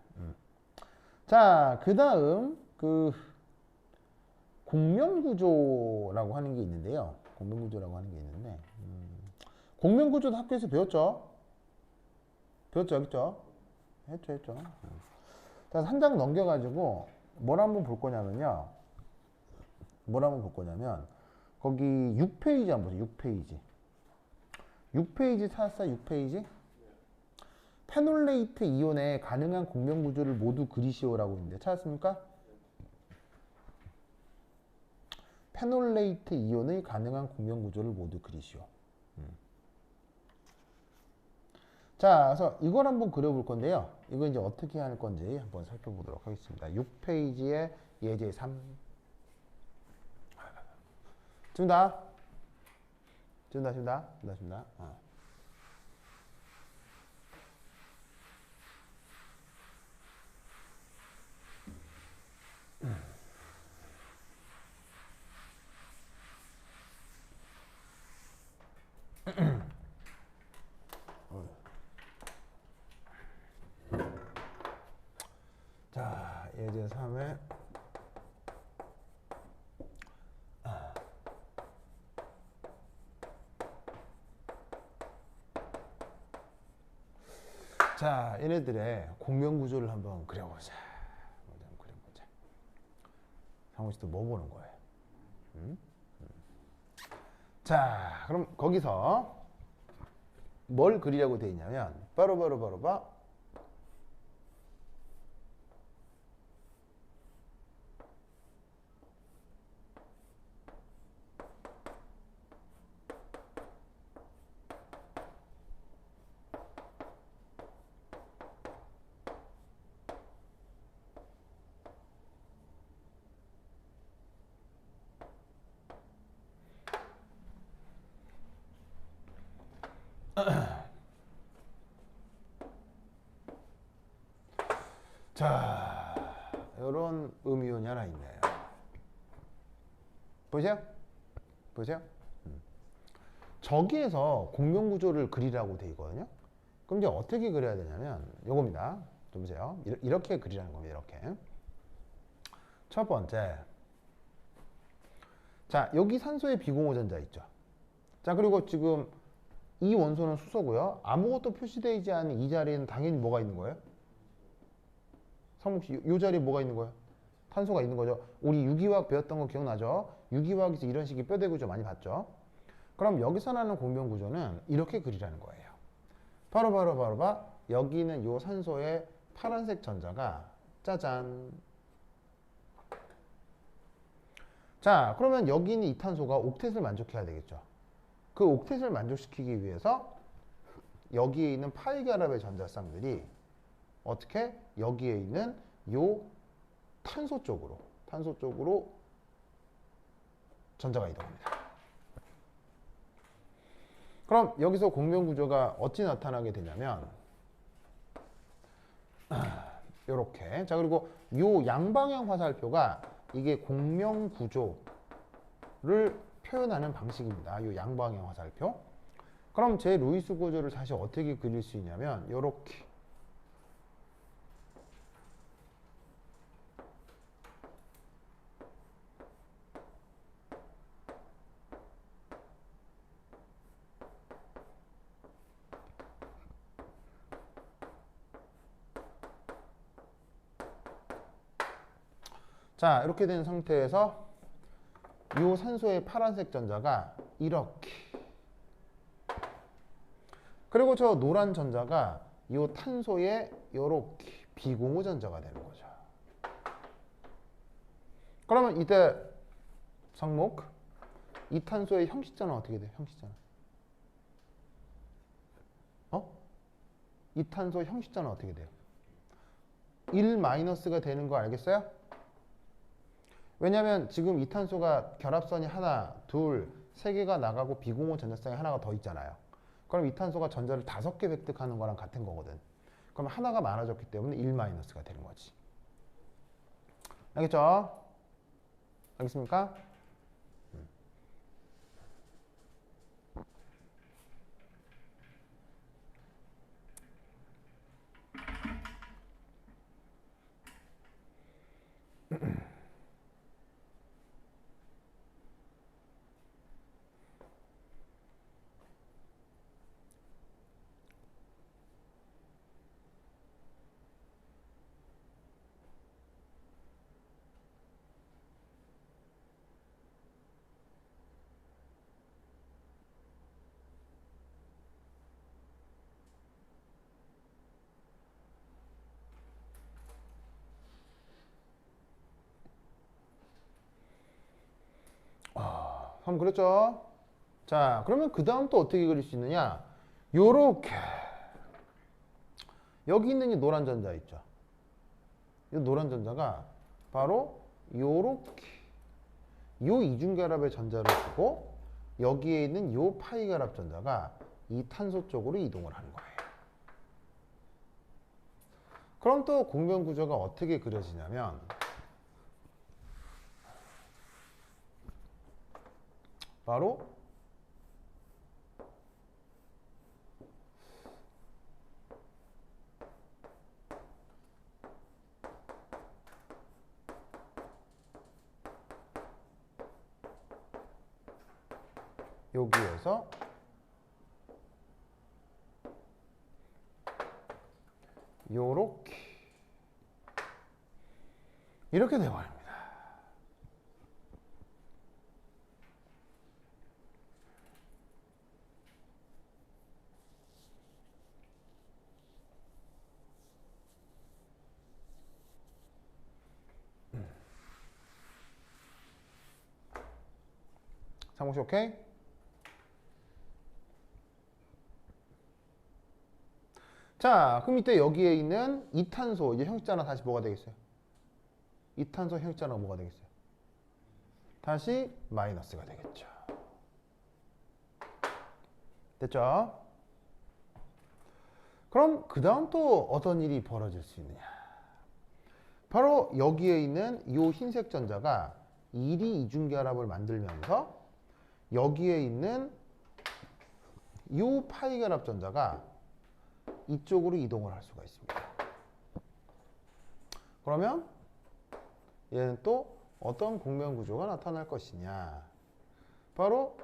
자, 그 다음, 공면구조라고 하는 게 있는데요. 공면구조도 학교에서 배웠죠? 했죠? 자, 한 장 넘겨가지고 뭘 한번 볼 거냐면요. 거기 6페이지 한번 보세요. 6페이지. 6페이지 찾았어? 6페이지? 페놀레이트 이온의 가능한 공명 구조를 모두 그리시오라고 있는데 찾았습니까? 페놀레이트 이온의 가능한 공명 구조를 모두 그리시오. 자, 그래서 이걸 한번 그려볼 건데요. 이거 이제 어떻게 할 건지 한번 살펴보도록 하겠습니다. 6페이지에 예제 3. 준다. 자, 예제 3에 자, 얘네들의 공명 구조를 한번 그려보자. 상우 씨도 뭐 보는 거예요? 자, 그럼 거기서 뭘 그리려고 돼 있냐면 바로 자, 이런 음이온이 하나 있네요. 보세요. 저기에서 공명 구조를 그리라고 돼 있거든요. 그럼 이제 어떻게 그려야 되냐면 요겁니다. 좀 보세요. 이렇게 그리라는 겁니다. 이렇게. 첫 번째. 자, 여기 산소의 비공호 전자 있죠. 자, 그리고 지금 이 원소는 수소고요. 아무것도 표시되어 있지 않은 이 자리에는 당연히 뭐가 있는 거예요? 상목 씨, 이 자리에 뭐가 있는 거예요? 탄소가 있는 거죠. 우리 유기화학 배웠던 거 기억나죠? 유기화학에서 이런 식의 뼈대 구조 많이 봤죠? 그럼 여기서 나는 공명 구조는 이렇게 그리라는 거예요. 바로 여기는 요 산소의 파란색 전자가 짜잔. 자, 그러면 여기 있는 이 탄소가 옥텟을 만족해야 되겠죠. 그 옥텟을 만족시키기 위해서 여기에 있는 파이 결합의 전자쌍들이 어떻게 여기에 있는 요 탄소 쪽으로 전자가 이동합니다. 그럼 여기서 공명 구조가 어찌 나타나게 되냐면 이렇게. 자, 그리고 요 양방향 화살표가 이게 공명 구조를 표현하는 방식입니다. 요 양방향 화살표. 그럼 제 루이스 구조를 다시 어떻게 그릴 수 있냐면 요렇게. 자, 이렇게 된 상태에서 이 산소의 파란색 전자가 이렇게, 그리고 저 노란 전자가 이 탄소의 이렇게 비공호 전자가 되는 거죠. 그러면 이때 상목, 이 탄소의 형식자는 어떻게 돼요? 형식자는? 이 탄소 형식자는 어떻게 돼요? 1-가 되는 거 알겠어요? 왜냐면 지금 이 탄소가 결합선이 하나, 둘, 세 개가 나가고 비공호 전자쌍이 하나가 더 있잖아요. 그럼 이 탄소가 전자를 5개 획득하는 거랑 같은 거거든. 그럼 하나가 많아졌기 때문에 1-가 되는 거지. 알겠죠? 알겠습니까? 한번 그렸죠? 자, 그러면 그 다음 또 어떻게 그릴 수 있느냐? 요렇게. 여기 있는 이 노란 전자 있죠? 이 노란 전자가 바로 요렇게 요 이중결합의 전자를 주고 여기에 있는 요 파이 결합 전자가 이 탄소 쪽으로 이동을 하는 거예요. 그럼 또 공변 구조가 어떻게 그려지냐면 바로 여기에서 요렇게 이렇게 돼버립니다. 상무씨 오케이? 자, 그럼 이때 여기에 있는 이탄소 이제 형식자는 다시 뭐가 되겠어요? 이탄소 형식자는 뭐가 되겠어요? 다시 마이너스가 되겠죠. 됐죠? 그럼 그 다음 또 어떤 일이 벌어질 수 있느냐? 바로 여기에 있는 이 흰색 전자가 1이 이중결합을 만들면서 여기에 있는 이 파이 결합 전자가 이쪽으로 이동을 할 수가 있습니다. 그러면 얘는 또 어떤 공변 구조가 나타날 것이냐? 바로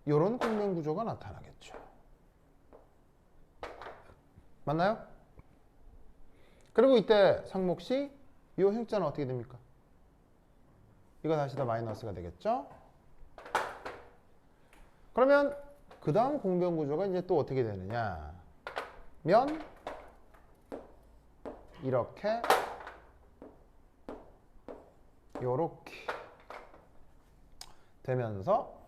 이런 공변 구조가 나타나겠죠. 맞나요? 그리고 이때 상목시 이 형자는 어떻게 됩니까? 이거 다시 다 마이너스가 되겠죠? 그러면 그 다음 공변 구조가 이제 또 어떻게 되느냐? 면 이렇게 요렇게 되면서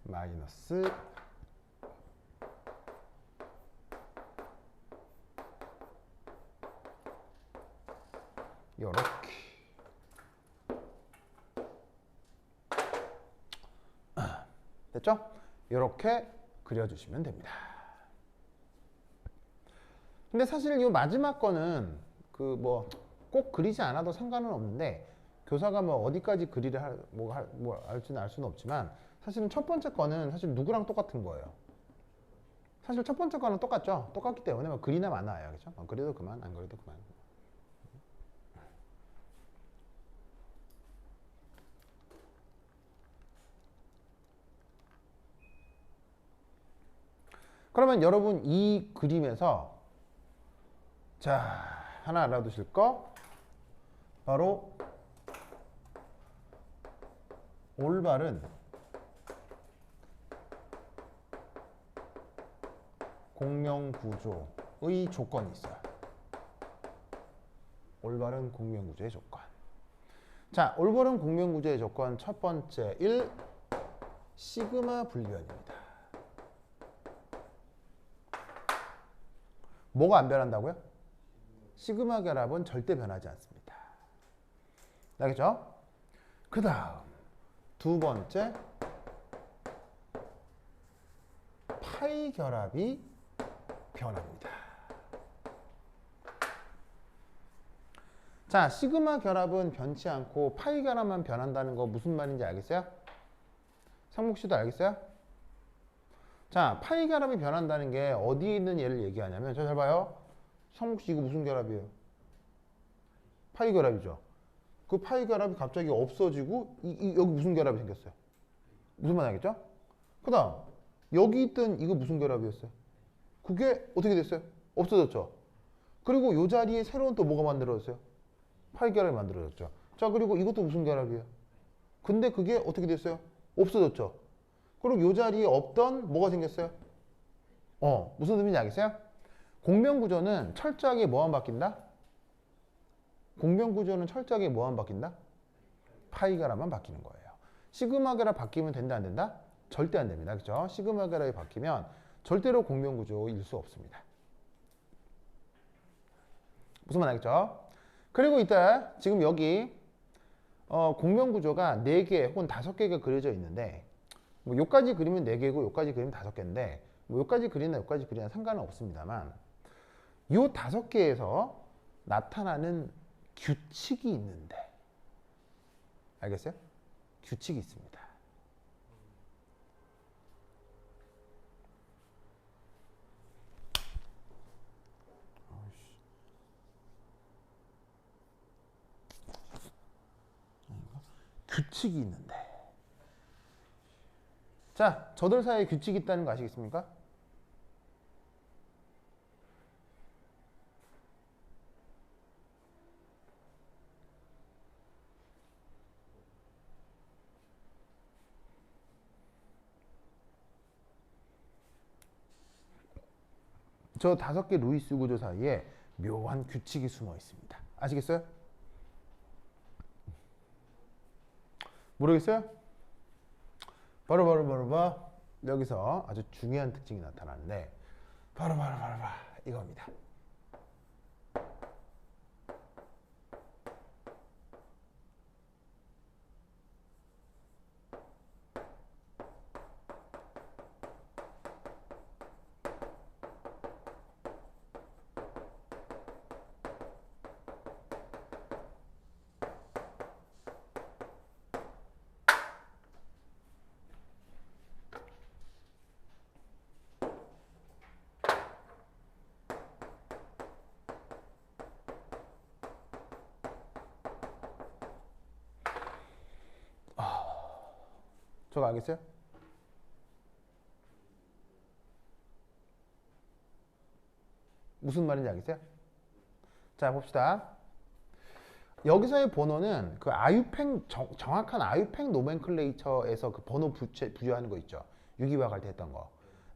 마이너스 요렇게 됐죠? 요렇게 그려주시면 됩니다. 근데 사실 이 마지막 거는 그 뭐 꼭 그리지 않아도 상관은 없는데 교사가 뭐 어디까지 그리를 할지는 알 수는 없지만 사실은 첫 번째 거는 사실 누구랑 똑같은 거예요. 사실 첫 번째 거는 똑같죠. 똑같기 때문에 뭐 그리나 마나예요. 그렇죠? 그래도 그만, 안 그래도 그만. 그러면 여러분 이 그림에서 자, 하나 알아두실 거 바로 올바른 공명구조의 조건이 있어요. 올바른 공명구조의 조건. 자, 올바른 공명구조의 조건 첫 번째 1. 시그마 불변입니다. 뭐가 안 변한다고요? 시그마 결합은 절대 변하지 않습니다. 알겠죠? 그 다음 두 번째 파이 결합이 변합니다. 자, 시그마 결합은 변치 않고 파이 결합만 변한다는 거 무슨 말인지 알겠어요? 상목 씨도 알겠어요? 자, 파이 결합이 변한다는 게 어디에 있는 얘를 얘기하냐면 저 잘 봐요. 상목 씨 이거 무슨 결합이에요? 파이 결합이죠. 그 파이 결합이 갑자기 없어지고 여기 무슨 결합이 생겼어요? 무슨 말 알겠죠? 그 다음 여기 있던 이거 무슨 결합이었어요? 그게 어떻게 됐어요? 없어졌죠. 그리고 이 자리에 새로운 또 뭐가 만들어졌어요? 파이 결합이 만들어졌죠. 자, 그리고 이것도 무슨 결합이에요? 근데 그게 어떻게 됐어요? 없어졌죠. 그리고 이 자리에 없던 뭐가 생겼어요? 무슨 의미인지 알겠어요? 공명구조는 철저하게 뭐만 바뀐다? 공명구조는 철저하게 뭐만 바뀐다? 파이 결합만 바뀌는 거예요. 시그마 결합 바뀌면 된다 안 된다? 절대 안 됩니다. 그렇죠? 시그마 결합이 바뀌면 절대로 공명구조일 수 없습니다. 무슨 말 알겠죠? 그리고 이따 지금 여기 공명구조가 4개 혹은 5개가 그려져 있는데 뭐 요까지 그리면 4개고 요까지 그리면 5개인데 뭐 요까지 그리나 요까지 그리나 상관은 없습니다만 요 5개에서 나타나는 규칙이 있는데 알겠어요? 규칙이 있습니다. 규칙이 있는데 자, 저들 사이에 규칙이 있다는 거 아시겠습니까? 저 5개 루이스 구조 사이에 묘한 규칙이 숨어 있습니다. 아시겠어요? 모르겠어요? 바로 여기서 아주 중요한 특징이 나타나는데 바로 이겁니다. 저거 알겠어요? 무슨 말인지 알겠어요? 자, 봅시다. 여기서의 번호는 그 아유팽 정확한 아유팽 노멘클레이처에서 그 번호 부여하는 거 있죠. 유기화할 때 했던 거.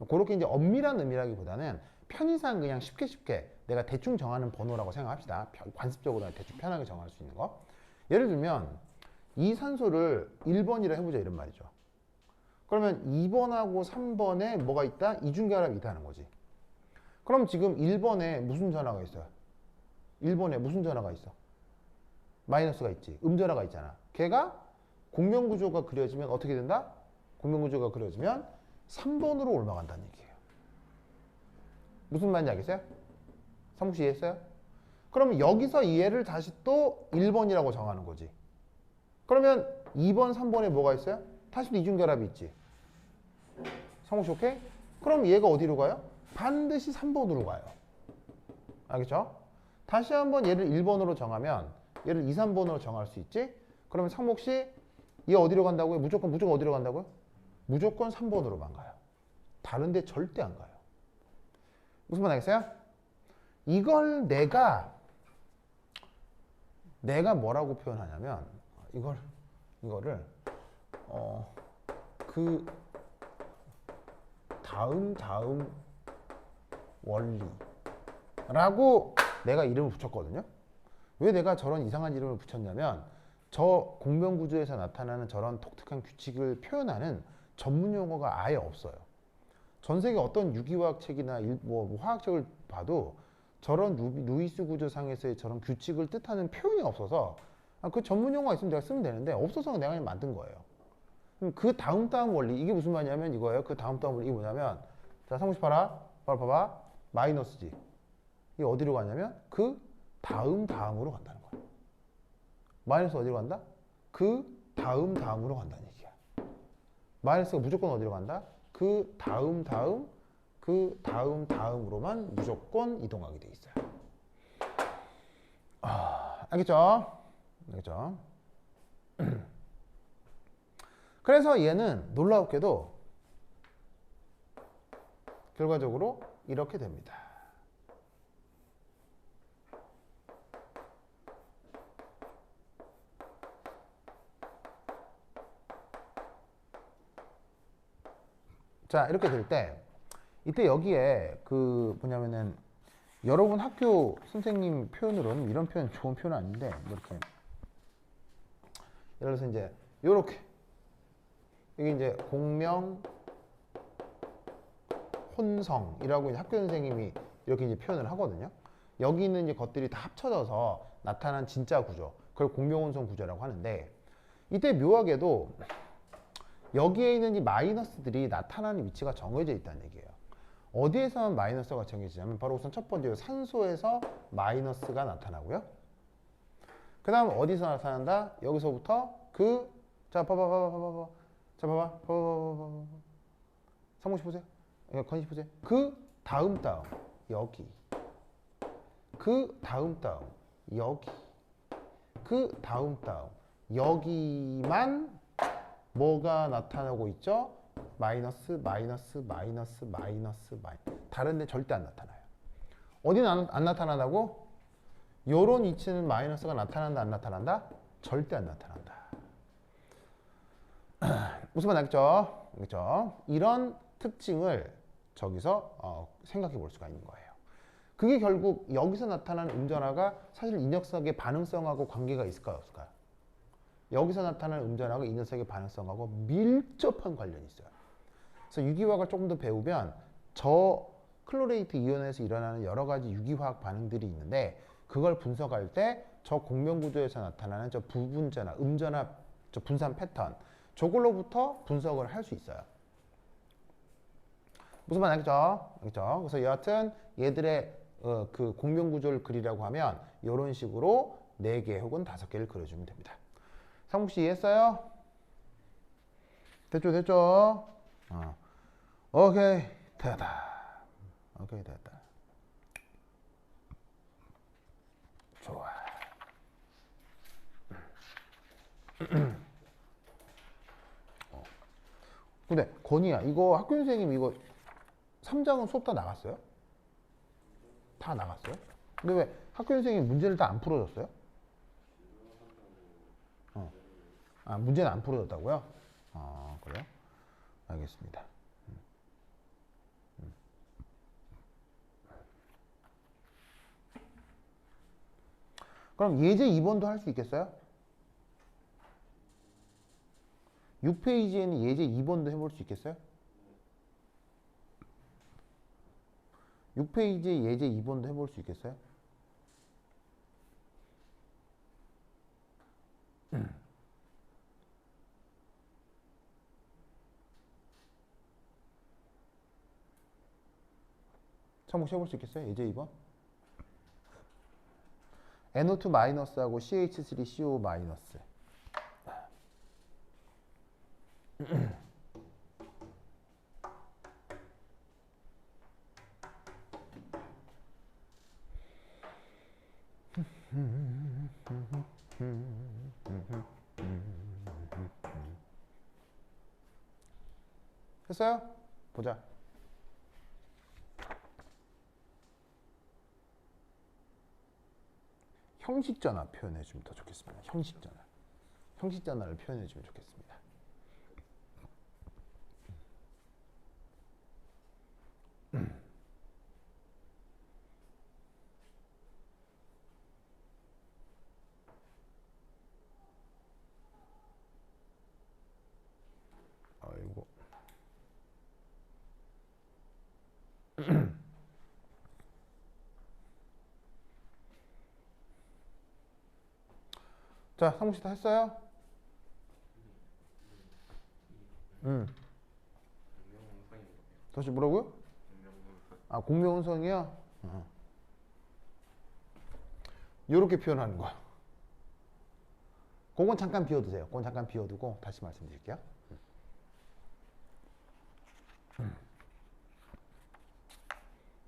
그렇게 이제 엄밀한 의미라기보다는 편의상 그냥 쉽게 내가 대충 정하는 번호라고 생각합시다. 관습적으로 대충 편하게 정할 수 있는 거. 예를 들면 이 산소를 1번이라 해보자 이런 말이죠. 그러면 2번하고 3번에 뭐가 있다? 이중결합이 있다는 거지. 그럼 지금 1번에 무슨 전하가 있어요? 1번에 무슨 전하가 있어? 마이너스가 있지. 음전하가 있잖아. 걔가 공명구조가 그려지면 어떻게 된다? 공명구조가 그려지면 3번으로 올라간다는 얘기예요. 무슨 말인지 알겠어요? 삼국씨 이해했어요? 그럼 여기서 이 얘를 다시 또 1번이라고 정하는 거지. 그러면 2번, 3번에 뭐가 있어요? 다시 또 이중결합이 있지. 삼국씨 오케이? 그럼 얘가 어디로 가요? 반드시 3번으로 가요. 알겠죠? 다시 한번 얘를 1번으로 정하면 얘를 2, 3번으로 정할 수 있지? 그러면 상목시 얘 어디로 간다고요? 무조건 어디로 간다고요? 무조건 3번으로만 가요. 다른데 절대 안 가요. 무슨 말 알겠어요? 이걸 내가 뭐라고 표현하냐면 이거를 그 다음 원리라고 내가 이름을 붙였거든요. 왜 내가 저런 이상한 이름을 붙였냐면 저 공명구조에서 나타나는 저런 독특한 규칙을 표현하는 전문 용어가 아예 없어요. 전 세계 어떤 유기화학 책이나 뭐 화학책을 봐도 저런 루이스 구조상에서의 저런 규칙을 뜻하는 표현이 없어서 그 전문 용어가 있으면 내가 쓰면 되는데 없어서 내가 그냥 만든 거예요. 그럼 그 다음 원리 이게 무슨 말이냐면 이거예요. 그 다음 원리 이게 뭐냐면 자 상무씨 봐라. 바로 봐봐. 마이너스지. 이게 어디로 가냐면 그 다음으로 간다는 거야. 마이너스 어디로 간다? 그 다음으로 간다는 얘기야. 마이너스가 무조건 어디로 간다? 그 다음으로만 무조건 이동하게 돼 있어요. 알겠죠? 알겠죠? 그래서 얘는 놀랍게도 결과적으로 이렇게 됩니다. 자, 이렇게 될 때 이때 여기에 그 뭐냐면은 여러분 학교 선생님 표현으로는 이런 표현 좋은 표현 아닌데 뭐 이렇게 예를 들어서 이제 요렇게 이게 이제 공명 혼성이라고 이제 학교 선생님이 이렇게 이제 표현을 하거든요. 여기 있는 이제 것들이 다 합쳐져서 나타난 진짜 구조, 그걸 공명혼성 구조라고 하는데 이때 묘하게도 여기에 있는 이 마이너스들이 나타나는 위치가 정해져 있다는 얘기예요. 어디에서만 마이너스가 정해지냐면 바로 우선 첫 번째 산소에서 마이너스가 나타나고요. 그 다음 어디서 나타난다? 여기서부터 자 봐봐 자 봐봐 상무씨 보세요. 건희 보세요. 그 다음 여기 그 다음 여기 그 다음 여기만 뭐가 나타나고 있죠? 마이너스 다른 데 절대 안 나타나요. 어디는 안 나타난다고? 요런 위치는 마이너스가 나타난다 안 나타난다? 절대 안 나타난다. 무슨 말 알겠죠? 알겠죠? 이런 특징을 저기서 생각해 볼 수가 있는 거예요. 그게 결국 여기서 나타나는 음전화가 사실 이 녀석의 반응성하고 관계가 있을까요? 없을까요? 여기서 나타나는 음전하고 이 녀석의 반응성하고 밀접한 관련이 있어요. 그래서 유기화학을 조금 더 배우면 저 클로레이트 이온에서 일어나는 여러 가지 유기화학 반응들이 있는데 그걸 분석할 때 저 공명구조에서 나타나는 저 부분전화, 음전화, 저 분산 패턴 저걸로부터 분석을 할 수 있어요. 무슨 말 알겠죠? 알겠죠? 그래서 여하튼 얘들의 그 공명구조를 그리라고 하면 이런 식으로 4개 혹은 5개를 그려주면 됩니다. 상욱씨 이해했어요? 됐죠? 오케이 됐다. 오케이 됐다. 좋아. 근데 건이야 이거 학교 선생님 이거 3장은 수업 다 나갔어요? 다 나갔어요? 근데 왜 학교 선생님 문제를 다 안 풀어줬어요? 문제는 안 풀어졌다고요? 그래요? 알겠습니다. 그럼 예제 2번도 할 수 있겠어요? 6페이지에는 예제 2번도 해볼 수 있겠어요? 6페이지에 예제 2번도 해볼 수 있겠어요? 참고시 해볼 수 있겠어요? 예제 2번? NO2 마이너스하고 CH3CO 마이너스. 했어요? 보자. 형식전화 표현해주면 더 좋겠습니다. 형식전화를 표현해주면 좋겠습니다. 아이고. 자, 상무씨 다 했어요? 공명운송이 다시 뭐라고요? 공명운송. 공명운송이요? 요렇게 표현하는 거야. 그건 잠깐 비워두세요. 그건 잠깐 비워두고 다시 말씀드릴게요.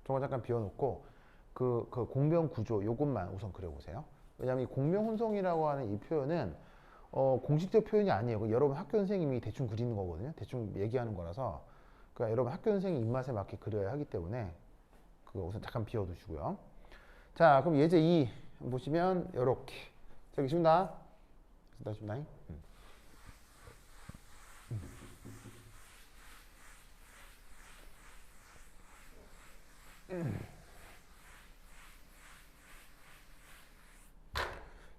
저거 잠깐 비워놓고 그 공명 구조 요것만 우선 그려보세요. 왜냐하면 이 공명 혼성이라고 하는 이 표현은 공식적 표현이 아니에요. 그 여러분 학교 선생님이 대충 그리는 거거든요. 대충 얘기하는 거라서. 그러니까 여러분 학교 선생님 입맛에 맞게 그려야 하기 때문에 그거 우선 잠깐 비워두시고요. 자, 그럼 예제 2 보시면 요렇게. 저기 쉽나? 쉽나?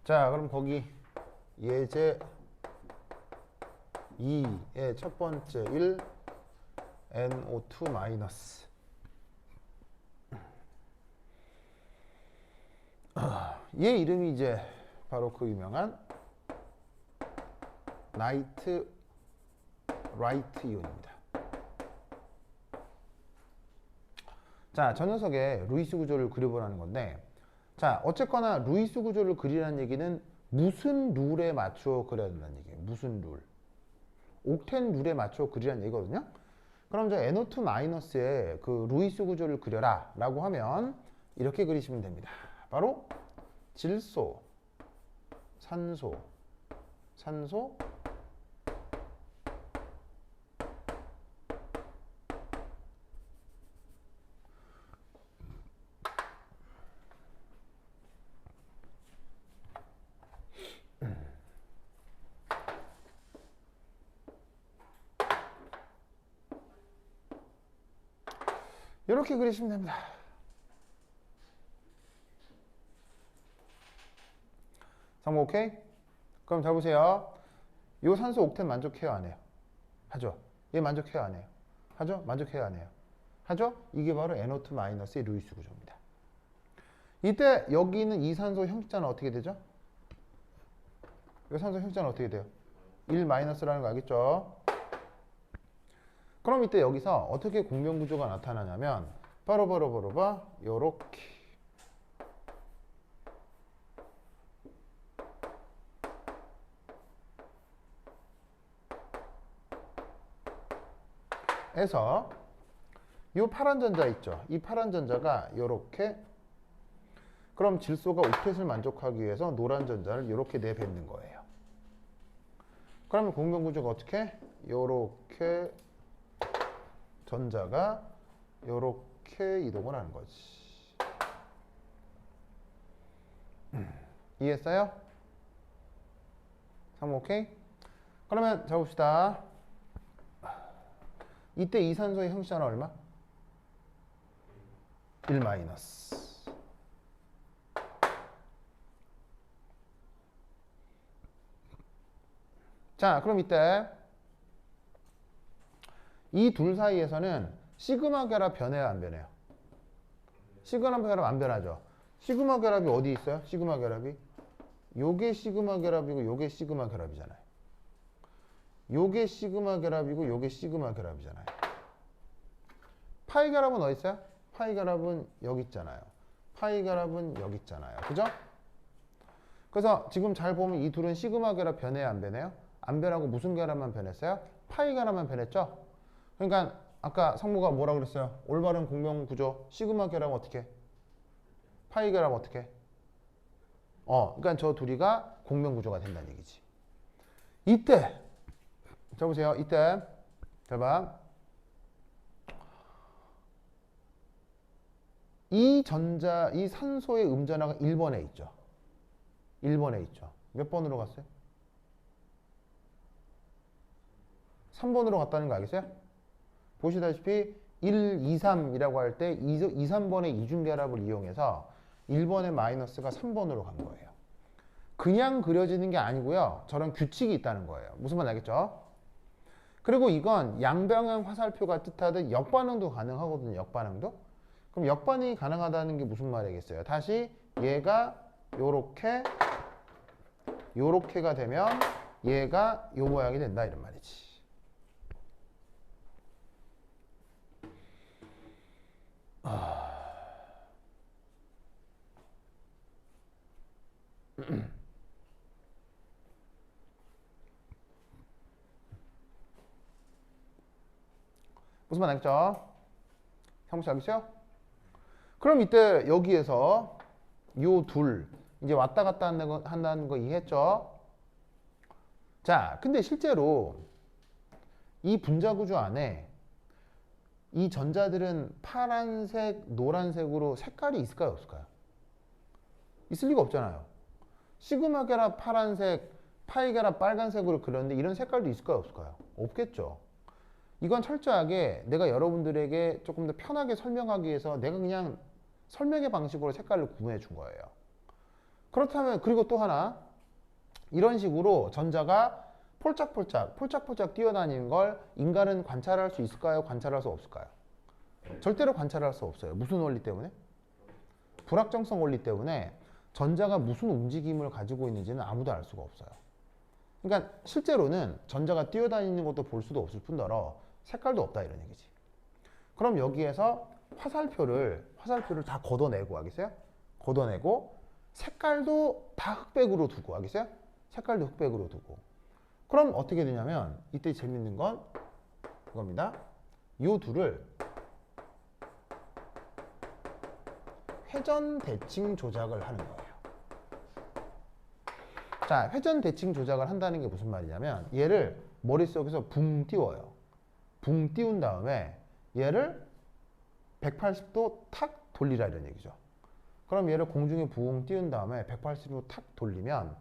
자, 그럼 거기 예제 2의 첫 번째 1 NO2 마이너스. 얘 이름이 이제 바로 그 유명한 나이트 라이트 이온입니다. 자, 저 녀석의 루이스 구조를 그려보라는 건데, 자, 어쨌거나 루이스 구조를 그리라는 얘기는 무슨 룰에 맞추어 그려야 된다는 얘기예요. 무슨 룰. 옥텐 룰에 맞추어 그리라는 얘기거든요. 그럼 저 NO2 마이너스의 그 루이스 구조를 그려라 라고 하면 이렇게 그리시면 됩니다. 바로 질소, 산소, 산소, 이렇게 그리시면 됩니다. 상모 오케이? 그럼 잘 보세요. 요 산소 옥텐 만족해요, 안 해요? 하죠. 얘 만족해요, 안 해요? 하죠? 만족해요, 안 해요? 하죠? 이게 바로 NO2 마이너스의 루이스 구조입니다. 이때 여기 있는 이 산소 형식자는 어떻게 되죠? 이 산소 형식자는 어떻게 돼요? 1 마이너스라는 거 알겠죠? 그럼 이때 여기서 어떻게 공명 구조가 나타나냐면 바로 요렇게 해서 이 파란 전자 있죠. 이 파란 전자가 요렇게, 그럼 질소가 옥텟을 만족하기 위해서 노란 전자를 이렇게 내뱉는 거예요. 그러면 공명 구조가 어떻게? 요렇게 전자가 요렇게 이동을 하는 거지. 이해했어요? 3 오케이? 그러면 자 봅시다. 이때 이 산소의 형식자는 얼마? 1 마이너스. 자, 그럼 이때 이 둘 사이에서는 시그마 결합 변해요, 안 변해요? 시그마 결합 안 변하죠. 시그마 결합이 어디 있어요? 시그마 결합이 요게 시그마 결합이고 요게 시그마 결합이잖아요. 요게 시그마 결합이고 요게 시그마 결합이잖아요. 파이 결합은 어디 있어요? 파이 결합은 여기 있잖아요. 파이 결합은 여기 있잖아요. 그죠? 그래서 지금 잘 보면 이 둘은 시그마 결합 변해요, 안 변해요? 안 변하고 무슨 결합만 변했어요? 파이 결합만 변했죠? 그러니까 아까 성모가 뭐라 그랬어요? 올바른 공명 구조 시그마 결합은 어떻게? 파이 결합은 어떻게? 그러니까 저 둘이가 공명 구조가 된다는 얘기지. 이때 자 보세요. 이때 잘 봐. 이 전자, 이 산소의 음전화가 1번에 있죠. 1번에 있죠. 몇 번으로 갔어요? 3번으로 갔다는 거 알겠어요? 보시다시피 1, 2, 3이라고 할 때 2, 3번의 이중결합을 이용해서 1번의 마이너스가 3번으로 간 거예요. 그냥 그려지는 게 아니고요. 저런 규칙이 있다는 거예요. 무슨 말 알겠죠? 그리고 이건 양방향 화살표가 뜻하듯 역반응도 가능하거든요. 역반응도. 그럼 역반응이 가능하다는 게 무슨 말이겠어요? 다시 얘가 요렇게가 되면 얘가 요 모양이 된다 이런 말이지. 무슨 말 알겠죠? 형식 알겠어요? 그럼 이때 여기에서 요 둘 이제 왔다 갔다 한다는 거 이해했죠? 자, 근데 실제로 이 분자 구조 안에 이 전자들은 파란색, 노란색으로 색깔이 있을까요, 없을까요? 있을 리가 없잖아요. 시그마 결합 파란색, 파이 결합 빨간색으로 그렸는데 이런 색깔도 있을까요, 없을까요? 없겠죠. 이건 철저하게 내가 여러분들에게 조금 더 편하게 설명하기 위해서 내가 그냥 설명의 방식으로 색깔을 구분해 준 거예요. 그렇다면 그리고 또 하나 이런 식으로 전자가 폴짝폴짝 뛰어다니는 걸 인간은 관찰할 수 있을까요? 관찰할 수 없을까요? 절대로 관찰할 수 없어요. 무슨 원리 때문에? 불확정성 원리 때문에 전자가 무슨 움직임을 가지고 있는지는 아무도 알 수가 없어요. 그러니까 실제로는 전자가 뛰어다니는 것도 볼 수도 없을 뿐더러 색깔도 없다 이런 얘기지. 그럼 여기에서 화살표를 다 걷어내고 하겠어요? 걷어내고 색깔도 다 흑백으로 두고 하겠어요? 색깔도 흑백으로 두고. 그럼 어떻게 되냐면 이때 재밌는 건 이겁니다. 이 둘을 회전 대칭 조작을 하는 거예요. 자, 회전 대칭 조작을 한다는 게 무슨 말이냐면 얘를 머릿속에서 붕 띄워요. 붕 띄운 다음에 얘를 180도 탁 돌리라 이런 얘기죠. 그럼 얘를 공중에 붕 띄운 다음에 180도 탁 돌리면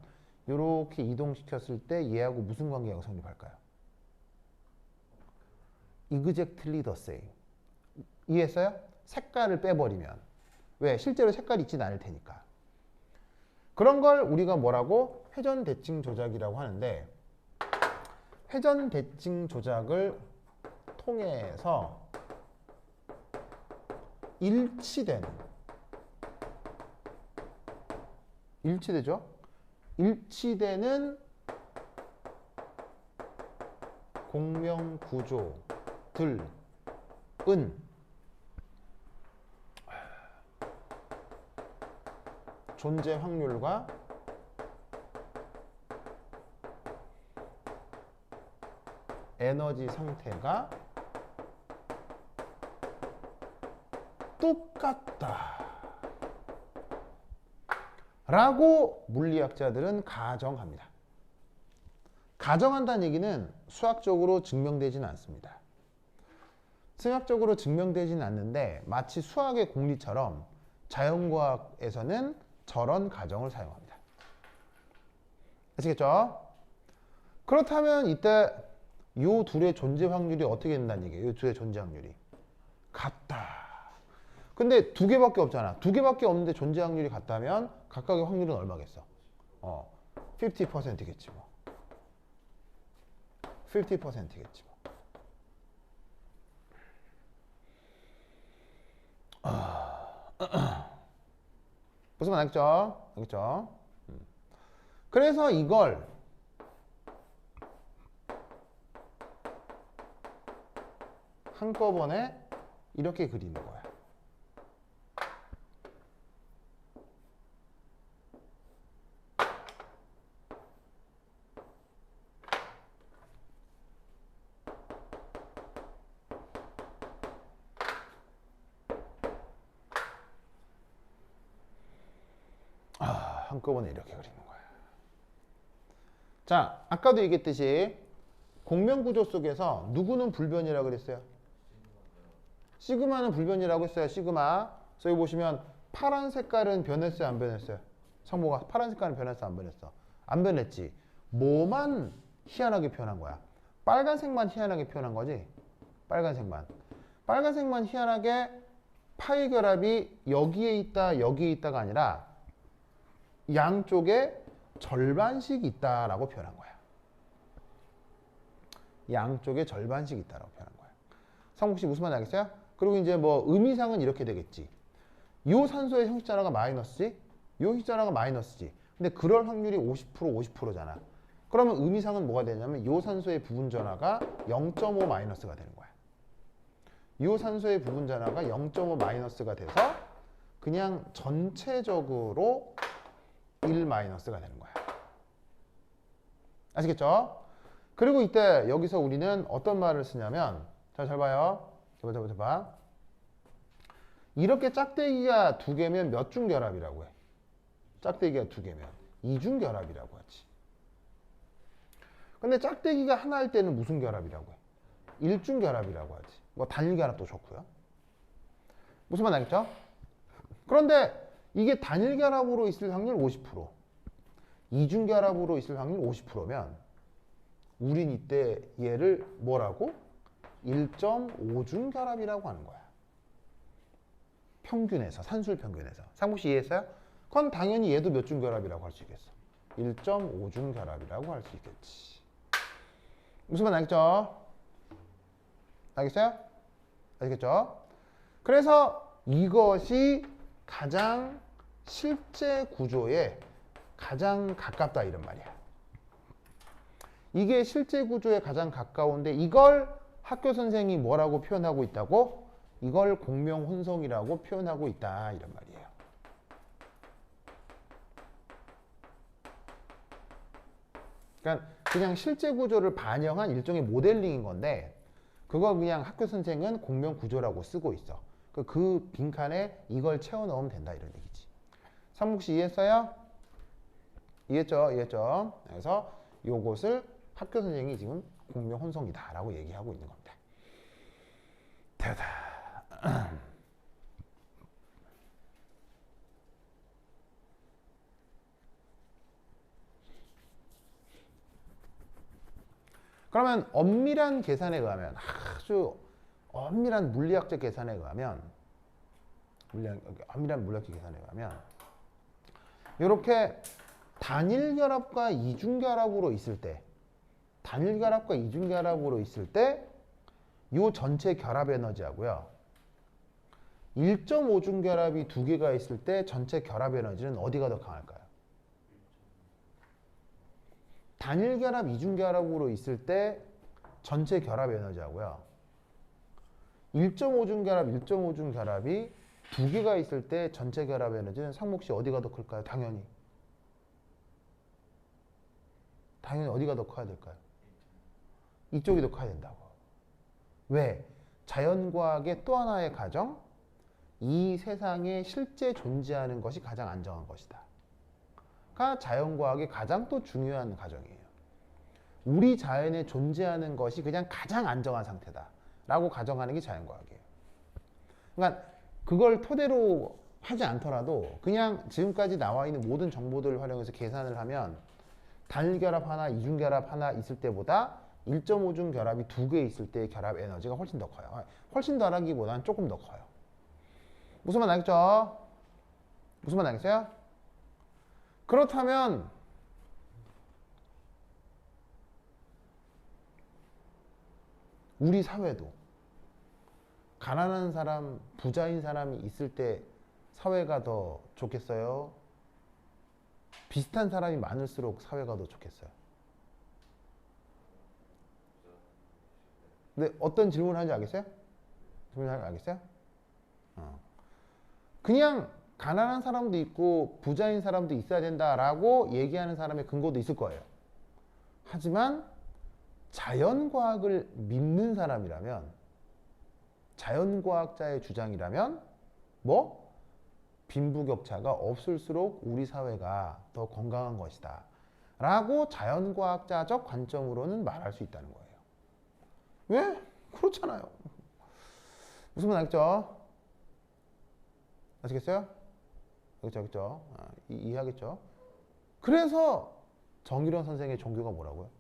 이렇게 이동시켰을 때 얘하고 무슨 관계가 성립할까요? Exactly the same. 이해했어요? 색깔을 빼버리면. 왜? 실제로 색깔이 있진 않을 테니까. 그런 걸 우리가 뭐라고? 회전 대칭 조작이라고 하는데 회전 대칭 조작을 통해서 일치되는 공명 구조들은 존재 확률과 에너지 상태가 똑같다 라고 물리학자들은 가정합니다. 가정한다는 얘기는 수학적으로 증명되지는 않습니다. 수학적으로 증명되지는 않는데 마치 수학의 공리처럼 자연과학에서는 저런 가정을 사용합니다. 아시겠죠? 그렇다면 이때 이 둘의 존재 확률이 어떻게 된다는 얘기예요? 이 둘의 존재 확률이 같다. 근데 두 개밖에 없잖아. 두 개밖에 없는데 존재 확률이 같다면 각각의 확률은 얼마겠어? 50%겠지 뭐. 50%겠지 뭐. 무슨 말 알겠죠? 알겠죠? 그래서 이걸 한꺼번에 이렇게 그리는 거야. 한꺼번에 이렇게 그리는 거야. 자, 아까도 얘기했듯이 공명구조 속에서 누구는 불변이라고 그랬어요? 시그마는 불변이라고 했어요. 시그마. 그래서 여기 보시면 파란 색깔은 변했어요? 안 변했어요? 성모가 파란 색깔은 변했어? 안 변했어? 안 변했지. 뭐만 희한하게 표현한 거야? 빨간색만 희한하게 표현한 거지? 빨간색만. 빨간색만 희한하게 파이 결합이 여기에 있다, 여기에 있다가 아니라 양쪽에 절반씩 있다라고 표현한 거야. 양쪽에 절반씩 있다라고 표현한 거야. 성국 씨 무슨 말인지 알겠어요? 그리고 이제 뭐 의미상은 이렇게 되겠지. 요 산소의 형식자라가 마이너스지, 요 형식자라가 마이너스지. 근데 그럴 확률이 50%잖아. 그러면 의미상은 뭐가 되냐면 요 산소의 부분 전하가 0.5 마이너스가 되는 거야. 요 산소의 부분 전하가 0.5 마이너스가 돼서 그냥 전체적으로 1 마이너스가 되는 거야. 아시겠죠? 그리고 이때 여기서 우리는 어떤 말을 쓰냐면 잘 봐요. 봐. 이렇게 짝대기가 두 개면 몇 중 결합이라고 해? 짝대기가 두 개면 2중 결합이라고 하지. 근데 짝대기가 하나일 때는 무슨 결합이라고 해? 일중 결합이라고 하지. 뭐 단일 결합도 좋고요. 무슨 말 알겠죠? 그런데 이게 단일 결합으로 있을 확률 50%, 이중 결합으로 있을 확률 50%면 우린 이때 얘를 뭐라고? 1.5중 결합이라고 하는 거야. 평균에서, 산술 평균에서. 상무씨 이해했어요? 그건 당연히 얘도 몇 중 결합이라고 할 수 있겠어? 1.5중 결합이라고 할 수 있겠지. 무슨 말 알겠죠? 알겠어요? 알겠죠? 그래서 이것이 가장 실제 구조에 가장 가깝다 이런 말이야. 이게 실제 구조에 가장 가까운데 이걸 학교 선생이 뭐라고 표현하고 있다고? 이걸 공명혼성이라고 표현하고 있다 이런 말이에요. 그러니까 그냥 실제 구조를 반영한 일종의 모델링인 건데 그걸 그냥 학교 선생은 공명구조라고 쓰고 있어. 그 빈칸에 이걸 채워 넣으면 된다 이런 얘기지. 상묵씨 이해했어요? 이해했죠? 이해했죠? 그래서 요것을 학교 선생이 지금 공명혼성이다라고 얘기하고 있는 겁니다. 됐다. 그러면 엄밀한 계산에 의하면 아주 엄밀한 물리학적 계산에 의하면 엄밀한 물리학적 계산에 의하면 이렇게 단일 결합과 이중 결합으로 있을 때 단일 결합과 이중 결합으로 있을 때 이 전체 결합 에너지하고요 1.5중 결합이 두 개가 있을 때 전체 결합 에너지는 어디가 더 강할까요? 단일 결합, 이중 결합으로 있을 때 전체 결합 에너지하고요 1.5중 결합, 1.5중 결합이 두 개가 있을 때 전체 결합 에너지는 상목씨 어디가 더 클까요? 당연히 어디가 더 커야 될까요? 이쪽이 더 커야 된다고. 왜? 자연과학의 또 하나의 가정, 이 세상에 실제 존재하는 것이 가장 안정한 것이다. 가 자연과학의 가장 또 중요한 가정이에요. 우리 자연에 존재하는 것이 그냥 가장 안정한 상태다. 라고 가정하는 게 자연과학이에요. 그러니까 그걸 토대로 하지 않더라도 그냥 지금까지 나와 있는 모든 정보들을 활용해서 계산을 하면 단일 결합 하나, 이중 결합 하나 있을 때보다 1.5중 결합이 두 개 있을 때의 결합 에너지가 훨씬 더 커요. 훨씬 더라기보다는 조금 더 커요. 무슨 말 알겠죠? 무슨 말 알겠어요? 그렇다면 우리 사회도 가난한 사람, 부자인 사람이 있을 때 사회가 더 좋겠어요? 비슷한 사람이 많을수록 사회가 더 좋겠어요? 근데 어떤 질문을 하는지 알겠어요? 질문을 하는지 알겠어요? 그냥 가난한 사람도 있고 부자인 사람도 있어야 된다라고 얘기하는 사람의 근거도 있을 거예요. 하지만 자연과학을 믿는 사람이라면 자연과학자의 주장이라면 뭐? 빈부격차가 없을수록 우리 사회가 더 건강한 것이다 라고 자연과학자적 관점으로는 말할 수 있다는 거예요. 왜? 그렇잖아요. 무슨 말 알겠죠? 아시겠어요? 알겠죠? 이해하겠죠? 그래서 정일원 선생의 종교가 뭐라고요?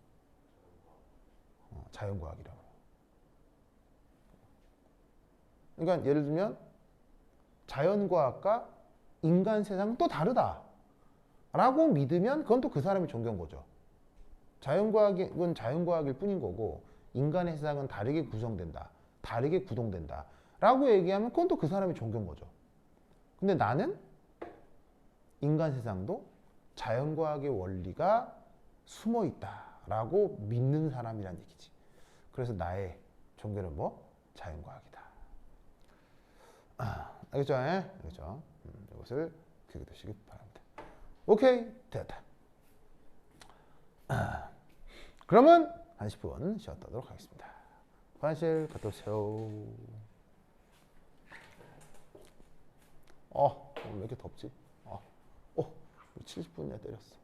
자연과학이라고. 그러니까 예를 들면 자연과학과 인간 세상은 또 다르다 라고 믿으면 그건 또 그 사람의 종교인 거죠. 자연과학은 자연과학일 뿐인 거고 인간의 세상은 다르게 구성된다, 다르게 구동된다 라고 얘기하면 그건 또 그 사람의 종교인 거죠. 근데 나는 인간 세상도 자연과학의 원리가 숨어 있다 라고 믿는 사람이란 얘기지. 그래서 나의 종교는 뭐? 자연과학이다. 알겠죠? 알겠죠? 이것을 기억해 두시기 바랍니다. 오케이, 됐다. 그러면 한 10분 쉬었다 하도록 하겠습니다. 화장실 갔다 오세요. 오늘 왜 이렇게 덥지? 70분이나 때렸어.